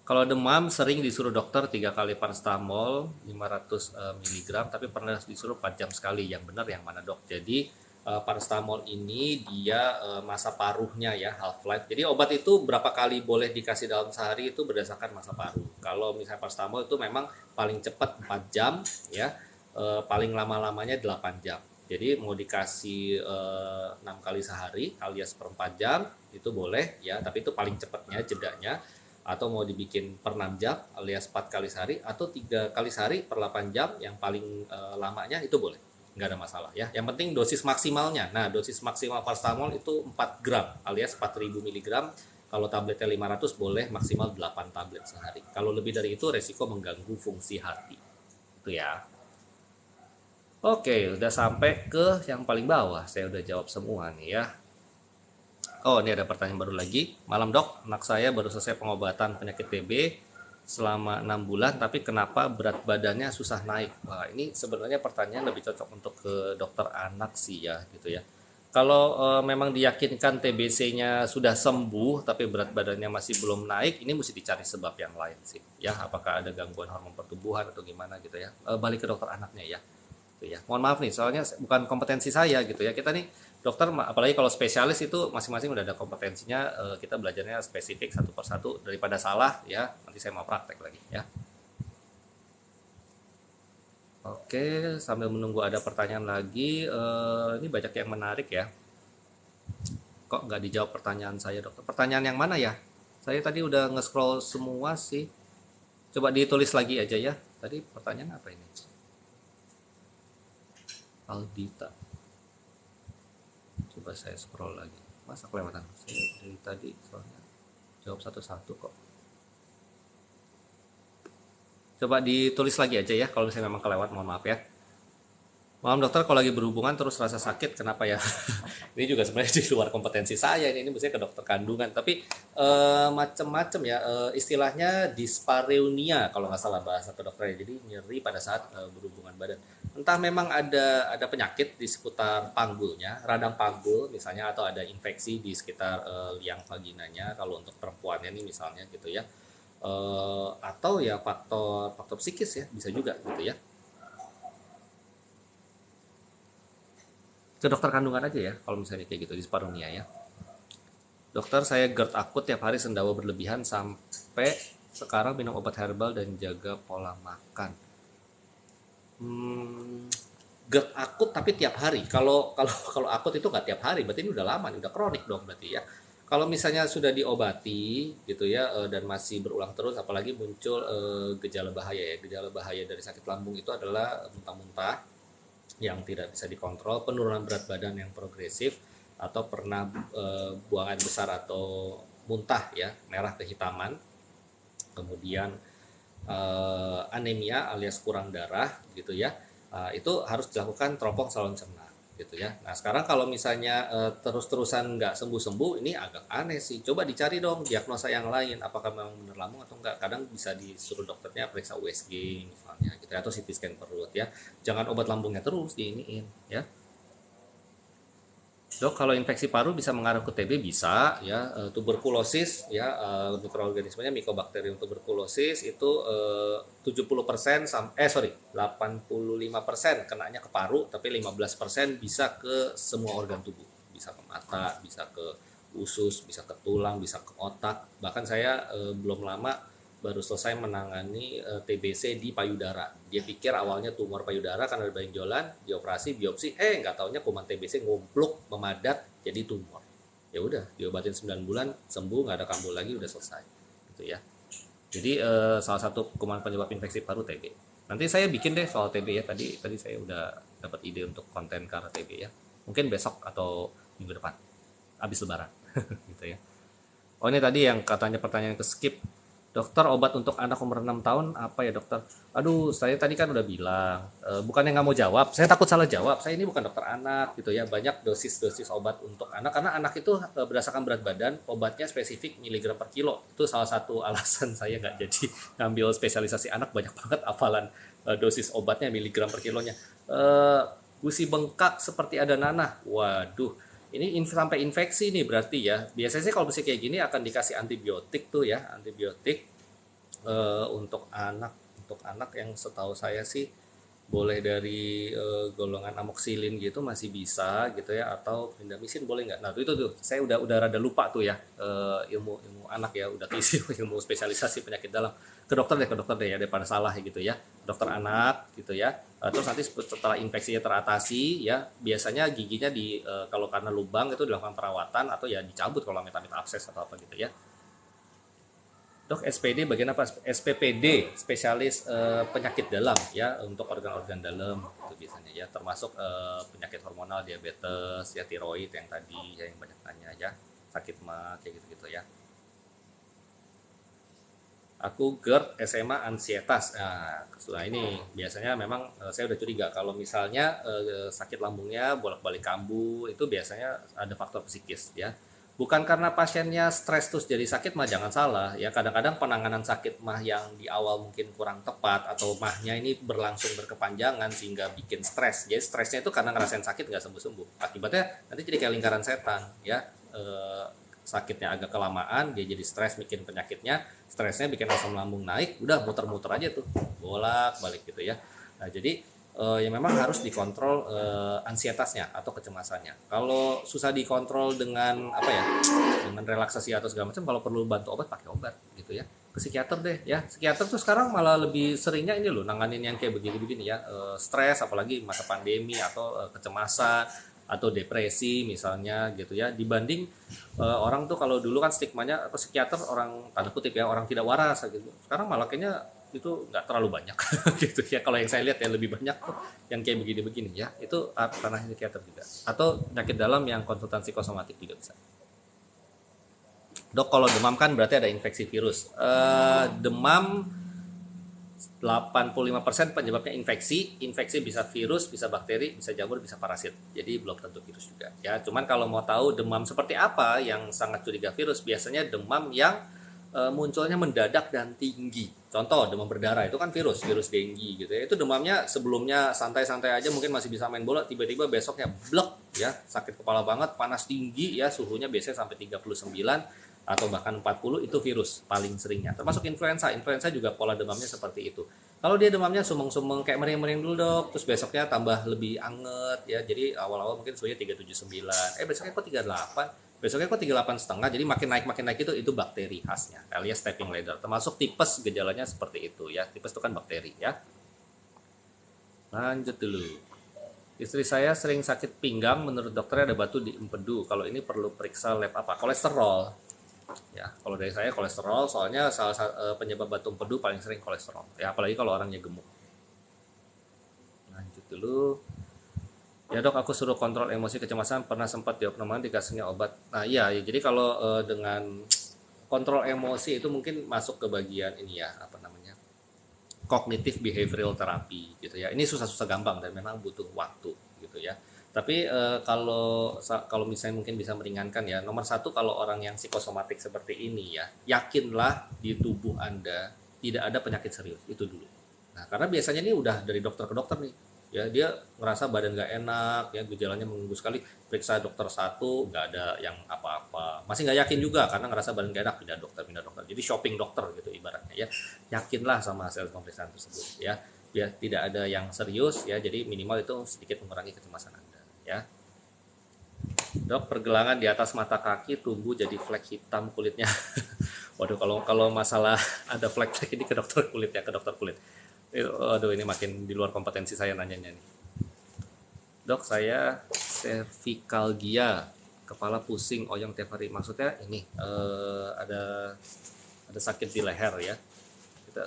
Kalau demam sering disuruh dokter 3 kali paracetamol 500 mg, tapi pernah disuruh 4 jam sekali. Yang benar yang mana dok? Jadi paracetamol ini dia masa paruhnya ya, half life. Jadi obat itu berapa kali boleh dikasih dalam sehari itu berdasarkan masa paruh. Kalau misalnya paracetamol itu memang paling cepat 4 jam ya, paling lama-lamanya 8 jam. Jadi mau dikasih 6 kali sehari alias per 4 jam itu boleh ya, tapi itu paling cepatnya jedanya. Atau mau dibikin per 6 jam alias 4 kali sehari, atau 3 kali sehari per 8 jam yang paling lamanya itu boleh, nggak ada masalah ya. Yang penting dosis maksimalnya. Nah dosis maksimal paracetamol itu 4 gram alias 4000 mg. Kalau tabletnya 500 boleh maksimal 8 tablet sehari. Kalau lebih dari itu resiko mengganggu fungsi hati itu ya. Oke, udah sampai ke yang paling bawah, saya udah jawab semua nih ya. Oh, ini ada pertanyaan baru lagi. Malam dok, anak saya baru selesai pengobatan penyakit TB selama 6 bulan, tapi kenapa berat badannya susah naik? Wah, ini sebenarnya pertanyaan lebih cocok untuk ke dokter anak sih ya, gitu ya. Kalau memang diyakinkan TBC-nya sudah sembuh, tapi berat badannya masih belum naik, ini mesti dicari sebab yang lain sih. Ya, apakah ada gangguan hormon pertumbuhan atau gimana gitu ya. Balik ke dokter anaknya ya. Gitu ya. Mohon maaf nih, soalnya bukan kompetensi saya gitu ya. Kita nih dokter, apalagi kalau spesialis itu masing-masing udah ada kompetensinya. Kita belajarnya spesifik satu persatu daripada salah ya. Nanti saya mau praktek lagi ya. Oke, sambil menunggu ada pertanyaan lagi, ini banyak yang menarik ya. Kok nggak dijawab pertanyaan saya dokter? Pertanyaan yang mana ya? Saya tadi udah nge-scroll semua sih. Coba ditulis lagi aja ya. Tadi pertanyaan apa ini? Aldita. Coba saya scroll lagi. Masa kelewatan? Saya dari tadi soalnya jawab satu-satu kok. Coba ditulis lagi aja ya kalau misalnya memang kelewat, mohon maaf ya. Malam dokter, kalau lagi berhubungan terus rasa sakit kenapa ya? Ini juga sebenarnya di luar kompetensi saya, ini mestinya ke dokter kandungan, tapi macam-macam ya, istilahnya dyspareunia kalau nggak salah bahasa kedokterannya. Jadi nyeri pada saat berhubungan badan. Entah memang ada penyakit di seputar panggulnya, radang panggul misalnya, atau ada infeksi di sekitar liang vaginanya kalau untuk perempuannya nih misalnya gitu ya. atau ya faktor psikis ya, bisa juga gitu ya. Ke dokter kandungan aja ya kalau misalnya kayak gitu, disparunia ya. Dokter, saya GERD akut tiap hari sendawa berlebihan sampai sekarang minum obat herbal dan jaga pola makan. GERD akut tapi tiap hari. Kalau akut itu nggak tiap hari, berarti ini udah lama, udah kronik dong berarti ya. Kalau misalnya sudah diobati gitu ya, dan masih berulang terus, apalagi muncul gejala bahaya ya. Gejala bahaya dari sakit lambung itu adalah muntah-muntah yang tidak bisa dikontrol, penurunan berat badan yang progresif, atau pernah buang air besar atau muntah ya, merah kehitaman, kemudian anemia alias kurang darah gitu ya. Itu harus dilakukan teropong saluran cerna gitu ya. Nah sekarang kalau misalnya terus-terusan nggak sembuh-sembuh, ini agak aneh sih. Coba dicari dong diagnosa yang lain, apakah memang benar lambung atau enggak. Kadang bisa disuruh dokternya periksa USG misalnya gitu ya, atau CT scan perut ya. Jangan obat lambungnya terus diiniin ya. Dok, kalau infeksi paru bisa mengarah ke TB, bisa ya. Tuberkulosis ya, mikroorganismenya Mycobacterium tuberculosis itu 70% 85% kenanya ke paru, tapi 15% bisa ke semua organ tubuh. Bisa ke mata, bisa ke usus, bisa ke tulang, bisa ke otak. Bahkan saya belum lama baru selesai menangani TBC di payudara. Dia pikir awalnya tumor payudara karena ada benjolan, dioperasi, biopsi, nggak taunya kuman TBC ngumpluk, memadat, jadi tumor. Ya udah, diobatin 9 bulan, sembuh, nggak ada kambuh lagi, udah selesai. Gitu ya. Jadi salah satu kuman penyebab infeksi paru TB. Nanti saya bikin deh soal TB ya. Tadi saya udah dapat ide untuk konten karena TB ya. Mungkin besok atau minggu depan, habis lebaran. Gitu ya. Oh ini tadi yang katanya pertanyaan ke skip. Dokter, obat untuk anak umur 6 tahun apa ya dokter? Aduh, saya tadi kan udah bilang, bukannya nggak mau jawab, saya takut salah jawab. Saya ini bukan dokter anak gitu ya, banyak dosis-dosis obat untuk anak, karena anak itu berdasarkan berat badan, obatnya spesifik miligram per kilo. Itu salah satu alasan saya nggak jadi ngambil spesialisasi anak, banyak banget hafalan dosis obatnya miligram per kilonya. Gusi bengkak seperti ada nanah, waduh. Ini sampai infeksi nih berarti ya. Biasanya sih kalau masih kayak gini akan dikasih antibiotik tuh ya, antibiotik untuk anak. Untuk anak yang setahu saya sih boleh dari golongan amoxicillin gitu masih bisa gitu ya, atau clindamycin boleh nggak? Nah itu tuh saya udah rada lupa tuh ya, ilmu anak ya, udah keisi ilmu spesialisasi penyakit dalam. Ke dokter deh ya, daripada salah gitu ya, dokter anak gitu ya. Terus nanti setelah infeksinya teratasi ya, biasanya giginya kalau karena lubang itu dilakukan perawatan atau ya dicabut kalau amit-amit abses atau apa gitu ya. Dok, SPD bagian apa? SPPD, spesialis penyakit dalam ya, untuk organ-organ dalam itu biasanya ya, termasuk penyakit hormonal, diabetes ya, tiroid yang tadi ya, yang banyak tanya ya, sakit mah kayak gitu-gitu ya. Aku GERD SMA ansietas. Nah ini biasanya memang saya udah curiga kalau misalnya sakit lambungnya bolak-balik kambuh, itu biasanya ada faktor psikis ya. Bukan karena pasiennya stres terus jadi sakit mah, jangan salah ya. Kadang-kadang penanganan sakit mah yang di awal mungkin kurang tepat, atau mahnya ini berlangsung berkepanjangan sehingga bikin stres. Jadi stresnya itu karena ngerasain sakit nggak sembuh-sembuh. Akibatnya nanti jadi kayak lingkaran setan ya. Sakitnya agak kelamaan, dia jadi stres bikin penyakitnya, stresnya bikin asam lambung naik, udah muter-muter aja tuh, bolak balik gitu ya. Nah jadi ya memang harus dikontrol ansietasnya atau kecemasannya. Kalau susah dikontrol dengan apa ya, dengan relaksasi atau segala macam, kalau perlu bantu obat pakai obat gitu ya, ke psikiater deh ya. Psikiater tuh sekarang malah lebih seringnya ini loh nanganin yang kayak begini-begini ya, stres apalagi masa pandemi, atau kecemasan atau depresi misalnya gitu ya, dibanding orang tuh kalau dulu kan stigmanya ke psikiater orang tanda kutip ya, orang tidak waras gitu. Sekarang malah kayaknya itu nggak terlalu banyak gitu ya, kalau yang saya lihat ya lebih banyak tuh yang kayak begini-begini ya, itu ranah psikiater juga, atau penyakit dalam yang konsultan psikosomatik juga bisa. Dok, kalau demam kan berarti ada infeksi virus. Demam 85% penyebabnya infeksi. Infeksi bisa virus, bisa bakteri, bisa jamur, bisa parasit. Jadi belum tentu virus juga. Ya, cuman kalau mau tahu demam seperti apa yang sangat curiga virus, biasanya demam yang munculnya mendadak dan tinggi. Contoh demam berdarah itu kan virus denggi gitu ya. Itu demamnya sebelumnya santai-santai aja, mungkin masih bisa main bola, tiba-tiba besoknya blek ya, sakit kepala banget, panas tinggi ya, suhunya biasanya sampai 39, atau bahkan 40 itu virus paling seringnya. Termasuk influenza. Influenza juga pola demamnya seperti itu. Kalau dia demamnya sumeng-sumeng kayak mering-mering dulu dok, terus besoknya tambah lebih anget ya. Jadi awal-awal mungkin suhunya 379, besoknya kok 38, besoknya kok 38 setengah, jadi makin naik itu bakteri khasnya alias stepping ladder. Termasuk tipes gejalanya seperti itu ya. Tipes itu kan bakteri ya. Lanjut dulu. Istri saya sering sakit pinggang, menurut dokternya ada batu di empedu. Kalau ini perlu periksa lab apa? Kolesterol. Ya, kalau dari saya kolesterol, soalnya penyebab batu empedu paling sering kolesterol. Ya, apalagi kalau orangnya gemuk. Lanjut dulu. Ya dok, aku suruh kontrol emosi kecemasan, pernah sempat diopnoman dikasihnya obat. Nah iya, ya, jadi kalau dengan kontrol emosi itu mungkin masuk ke bagian ini ya, apa namanya, cognitive behavioral therapy gitu ya. Ini susah-susah gampang dan memang butuh waktu gitu ya. Tapi kalau misalnya mungkin bisa meringankan ya, nomor satu kalau orang yang psikosomatik seperti ini ya, yakinlah di tubuh Anda tidak ada penyakit serius, itu dulu. Nah karena biasanya ini udah dari dokter ke dokter nih, ya dia ngerasa badan nggak enak ya, gejalanya mengganggu sekali, periksa dokter satu nggak ada yang apa-apa, masih nggak yakin juga karena ngerasa badan nggak enak, pindah dokter, jadi shopping dokter gitu ibaratnya ya. Yakinlah sama hasil pemeriksaan tersebut ya, biar tidak ada yang serius ya, jadi minimal itu sedikit mengurangi kecemasan Anda ya. Dok, pergelangan di atas mata kaki tumbuh jadi flek hitam kulitnya. Waduh, kalau masalah ada flek-flek ini ke dokter kulit ya, ke dokter kulit. Aduh, ini makin di luar kompetensi saya nanyanya nih. Dok, saya cervicalgia, kepala pusing, oyong tiap hari. Maksudnya ini ada sakit di leher ya.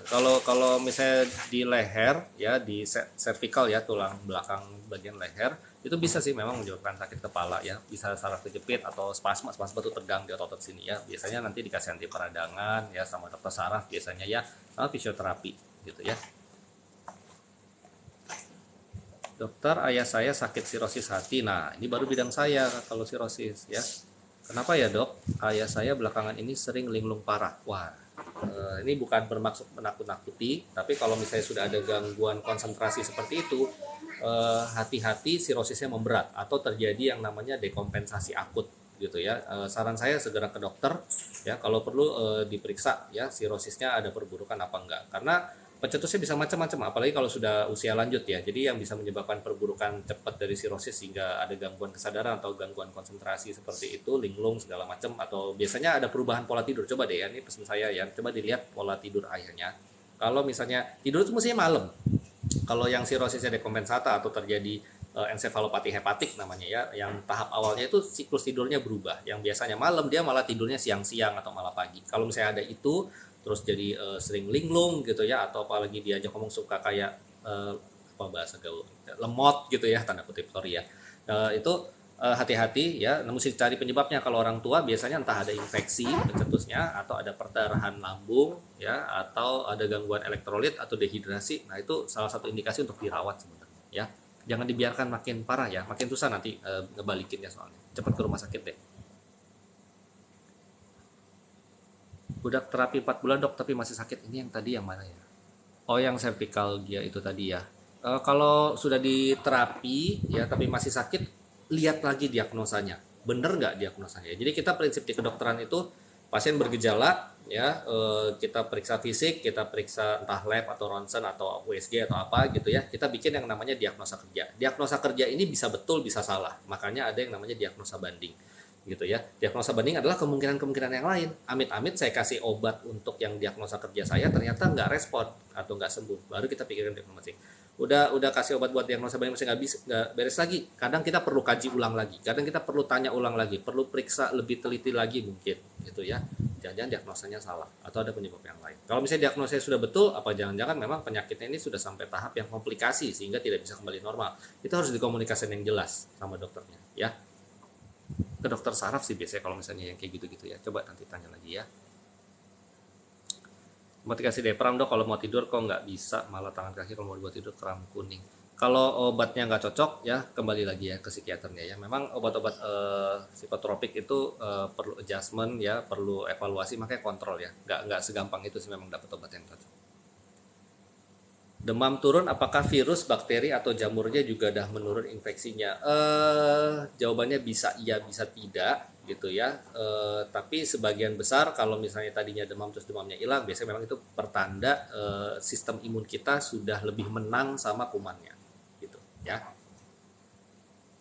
Kalau misalnya di leher ya, di cervical ya, tulang belakang bagian leher, itu bisa sih memang menyebabkan sakit kepala ya, bisa saraf kejepit atau spasma itu tegang di otot sini ya. Biasanya nanti dikasih anti peradangan ya sama dokter saraf biasanya ya, sama fisioterapi gitu ya. Dokter, ayah saya sakit sirosis hati. Nah, ini baru bidang saya kalau sirosis ya. Kenapa ya dok? Ayah saya belakangan ini sering linglung parah. Wah, ini bukan bermaksud menakut-nakuti, tapi kalau misalnya sudah ada gangguan konsentrasi seperti itu, hati-hati sirosisnya memberat atau terjadi yang namanya dekompensasi akut gitu ya. Saran saya segera ke dokter ya, kalau perlu diperiksa ya sirosisnya ada perburukan apa enggak, karena pencetusnya bisa macam-macam, apalagi kalau sudah usia lanjut ya. Jadi yang bisa menyebabkan perburukan cepat dari sirosis sehingga ada gangguan kesadaran atau gangguan konsentrasi seperti itu, linglung segala macam, atau biasanya ada perubahan pola tidur. Coba deh ya, ini pesan saya ya, coba dilihat pola tidur ayahnya. Kalau misalnya tidur itu mestinya malam. Kalau yang sirosisnya dekompensata atau terjadi ensefalopati hepatik namanya ya, yang tahap awalnya itu siklus tidurnya berubah. Yang biasanya malam dia malah tidurnya siang-siang atau malah pagi. Kalau misalnya ada itu terus jadi sering linglung gitu ya, atau apalagi diajak ngomong suka kayak apa bahasa gaul, lemot gitu ya, tanda kutip sorry ya, itu hati-hati ya, mesti cari penyebabnya. Kalau orang tua biasanya entah ada infeksi pencetusnya atau ada perdarahan lambung ya, atau ada gangguan elektrolit atau dehidrasi. Nah itu salah satu indikasi untuk dirawat sebenarnya ya, jangan dibiarkan makin parah ya, makin susah nanti ngebalikinnya, soalnya cepat ke rumah sakit deh. Udah terapi 4 bulan dok tapi masih sakit. Ini yang tadi yang mana ya? Oh, yang cervical dia itu tadi ya. Kalau sudah diterapi ya tapi masih sakit, lihat lagi diagnosanya. Bener nggak diagnosanya? Jadi kita prinsip di kedokteran itu, pasien bergejala ya, kita periksa fisik, kita periksa entah lab atau ronsen atau USG atau apa gitu ya. Kita bikin yang namanya diagnosa kerja. Diagnosa kerja ini bisa betul bisa salah. Makanya ada yang namanya diagnosa banding gitu ya. Diagnosa banding adalah kemungkinan-kemungkinan yang lain. Amit-amit saya kasih obat untuk yang diagnosa kerja saya ternyata nggak respon atau nggak sembuh, baru kita pikirin diagnosa. Udah kasih obat buat diagnosa banding masih nggak beres lagi, kadang kita perlu kaji ulang lagi, kadang kita perlu tanya ulang lagi, perlu periksa lebih teliti lagi mungkin gitu ya. Jangan-jangan diagnosanya salah atau ada penyebab yang lain. Kalau misalnya diagnosanya sudah betul, apa jangan-jangan memang penyakitnya ini sudah sampai tahap yang komplikasi sehingga tidak bisa kembali normal. Itu harus dikomunikasikan yang jelas sama dokternya ya. Ke dokter saraf sih biasanya kalau misalnya yang kayak gitu-gitu ya. Coba nanti tanya lagi ya. Mau dikasih depram dok, kalau mau tidur kok nggak bisa, malah tangan kaki kalau mau dibuat tidur kram kuning. Kalau obatnya nggak cocok ya kembali lagi ya ke psikiaternya ya. Memang obat-obat psikotropik itu perlu adjustment ya, perlu evaluasi, makanya kontrol ya. Nggak segampang itu sih memang dapat obat yang cocok. Demam turun, apakah virus, bakteri, atau jamurnya juga dah menurun infeksinya? Jawabannya bisa iya, bisa tidak gitu ya. Tapi sebagian besar kalau misalnya tadinya demam terus demamnya hilang, biasanya memang itu pertanda sistem imun kita sudah lebih menang sama kumannya gitu ya.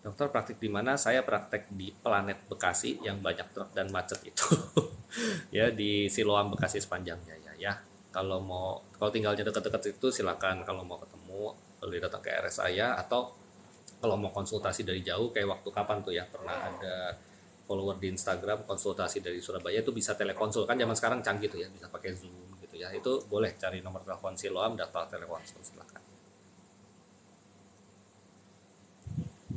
Dokter praktik di mana? Saya praktek di Planet Bekasi yang banyak truk dan macet itu. Ya di Siloam Bekasi sepanjangnya ya. Kalau tinggalnya dekat-dekat itu silakan, kalau mau ketemu boleh datang ke RS saya, atau kalau mau konsultasi dari jauh kayak waktu kapan tuh ya pernah ada follower di Instagram konsultasi dari Surabaya itu bisa telekonsul, kan zaman sekarang canggih tuh ya, bisa pakai Zoom gitu ya. Itu boleh cari nomor telepon Siloam, daftar telekonsul, silakan.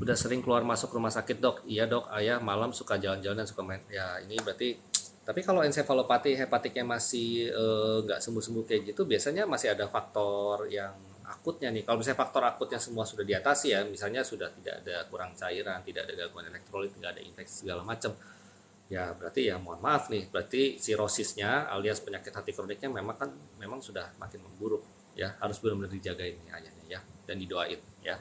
Udah sering keluar masuk rumah sakit dok? Iya dok, ayah malam suka jalan-jalan dan suka main. Ya ini berarti, tapi kalau ensefalopati hepatiknya masih nggak sembuh-sembuh kayak gitu, biasanya masih ada faktor yang akutnya nih. Kalau misalnya faktor akutnya semua sudah diatasi ya, misalnya sudah tidak ada kurang cairan, tidak ada gangguan elektrolit, tidak ada infeksi segala macam, ya berarti ya mohon maaf nih, berarti sirosisnya alias penyakit hati kroniknya memang sudah makin memburuk ya, harus benar-benar dijagain nih ayahnya ya, dan didoain ya.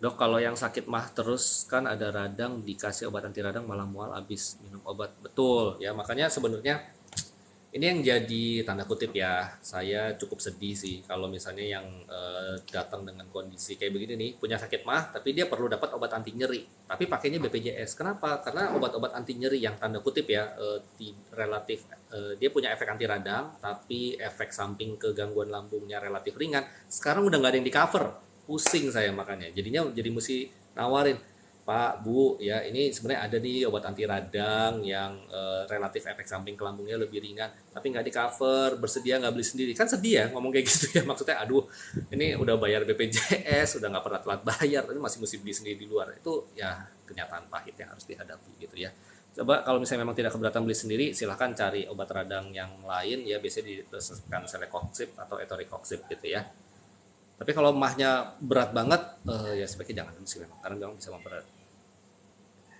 Dok, kalau yang sakit mah terus kan ada radang, dikasih obat anti radang malah mual abis minum obat. Betul ya, makanya sebenarnya ini yang jadi tanda kutip ya. Saya cukup sedih sih kalau misalnya yang datang dengan kondisi kayak begini nih, punya sakit mah tapi dia perlu dapat obat anti nyeri, tapi pakainya BPJS. Kenapa? Karena obat-obat anti nyeri yang tanda kutip ya relatif dia punya efek anti radang, tapi efek samping ke gangguan lambungnya relatif ringan. Sekarang udah nggak ada yang di cover, pusing saya makanya jadinya jadi mesti nawarin, Pak Bu ya, ini sebenarnya ada nih obat anti radang yang relatif efek samping ke lambungnya lebih ringan tapi nggak di cover, bersedia nggak beli sendiri? Kan sedih ya ngomong kayak gitu ya, maksudnya aduh ini udah bayar BPJS udah nggak pernah telat bayar tapi masih mesti beli sendiri di luar. Itu ya kenyataan pahit yang harus dihadapi gitu ya. Coba kalau misalnya memang tidak keberatan beli sendiri, silahkan cari obat radang yang lain ya, biasanya diprescripsikan Celecoxib atau Etoricoxib gitu ya. Tapi kalau mahnya berat banget, ya sebaiknya jangan dulu sih memang, karena memang bisa memberat.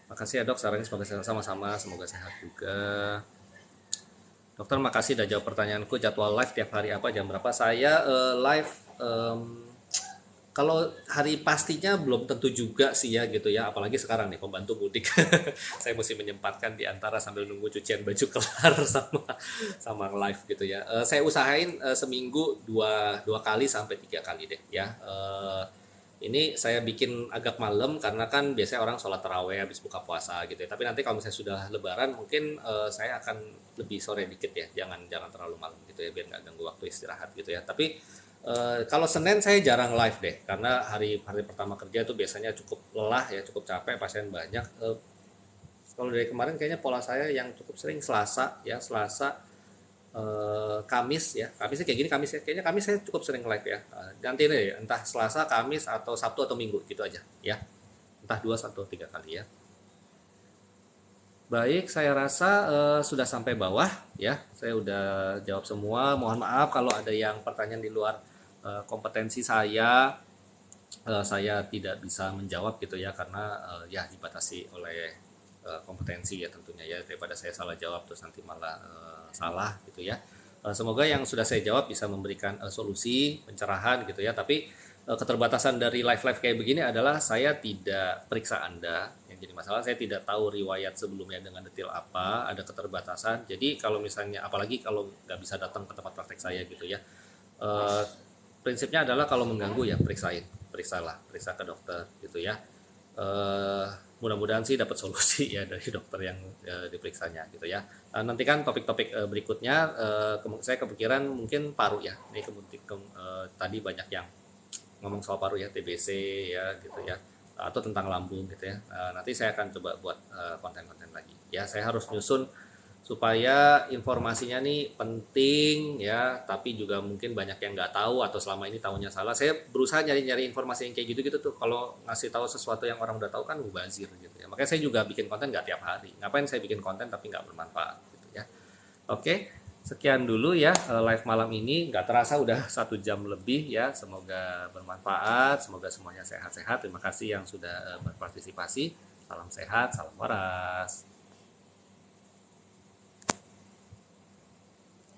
Makasih ya dok, sarannya semoga sehat sama-sama, semoga sehat juga. Dokter, makasih udah jawab pertanyaanku. Jadwal live tiap hari apa, jam berapa? Saya live, kalau hari pastinya belum tentu juga sih ya gitu ya, apalagi sekarang nih pembantu mudik. Saya mesti menyempatkan di antara sambil nunggu cucian baju kelar sama live gitu ya. Saya usahain seminggu dua kali sampai 3 kali deh ya. Ini saya bikin agak malam karena kan biasanya orang sholat taraweh habis buka puasa gitu ya. Tapi nanti kalau misalnya sudah lebaran mungkin saya akan lebih sore dikit ya. Jangan terlalu malam gitu ya biar nggak ganggu waktu istirahat gitu ya. Tapi kalau Senin saya jarang live deh, karena hari pertama kerja itu biasanya cukup lelah ya, cukup capek, pasien banyak. Kalau dari kemarin kayaknya pola saya yang cukup sering Selasa ya, Selasa, Kamis ya, Kamisnya kayak gini, Kamis ya, kayaknya Kamis saya cukup sering live ya. Nanti deh, entah Selasa, Kamis atau Sabtu atau Minggu gitu aja ya, entah 2 atau 3 kali ya. Baik, saya rasa sudah sampai bawah ya. Saya udah jawab semua. Mohon maaf kalau ada yang pertanyaan di luar kompetensi saya. Saya tidak bisa menjawab gitu ya, karena ya dibatasi oleh kompetensi ya tentunya ya, daripada saya salah jawab terus nanti malah salah gitu ya. Semoga yang sudah saya jawab bisa memberikan solusi pencerahan gitu ya. Tapi keterbatasan dari live kayak begini adalah saya tidak periksa Anda. Yang jadi masalah saya tidak tahu riwayat sebelumnya dengan detail apa, ada keterbatasan. Jadi kalau misalnya, apalagi kalau nggak bisa datang ke tempat praktek saya gitu ya, eh, prinsipnya adalah kalau mengganggu ya periksa ke dokter gitu ya. eh, Mudah-mudahan sih dapat solusi ya dari dokter yang diperiksanya gitu ya. Nanti kan topik-topik berikutnya, saya kepikiran mungkin paru ya. Ini tadi banyak yang ngomong soal paru ya, TBC ya gitu ya, atau tentang lambung gitu ya. Nanti saya akan coba buat konten-konten lagi ya. Saya harus nyusun supaya informasinya nih penting ya, tapi juga mungkin banyak yang nggak tahu atau selama ini tahunya salah. Saya berusaha nyari-nyari informasi yang kayak gitu-gitu tuh. Kalau ngasih tahu sesuatu yang orang udah tahu kan mubazir gitu ya. Makanya saya juga bikin konten nggak tiap hari. Ngapain saya bikin konten tapi nggak bermanfaat gitu ya. Oke, sekian dulu ya live malam ini. Nggak terasa udah 1 jam lebih ya. Semoga bermanfaat, semoga semuanya sehat-sehat. Terima kasih yang sudah berpartisipasi. Salam sehat, salam waras.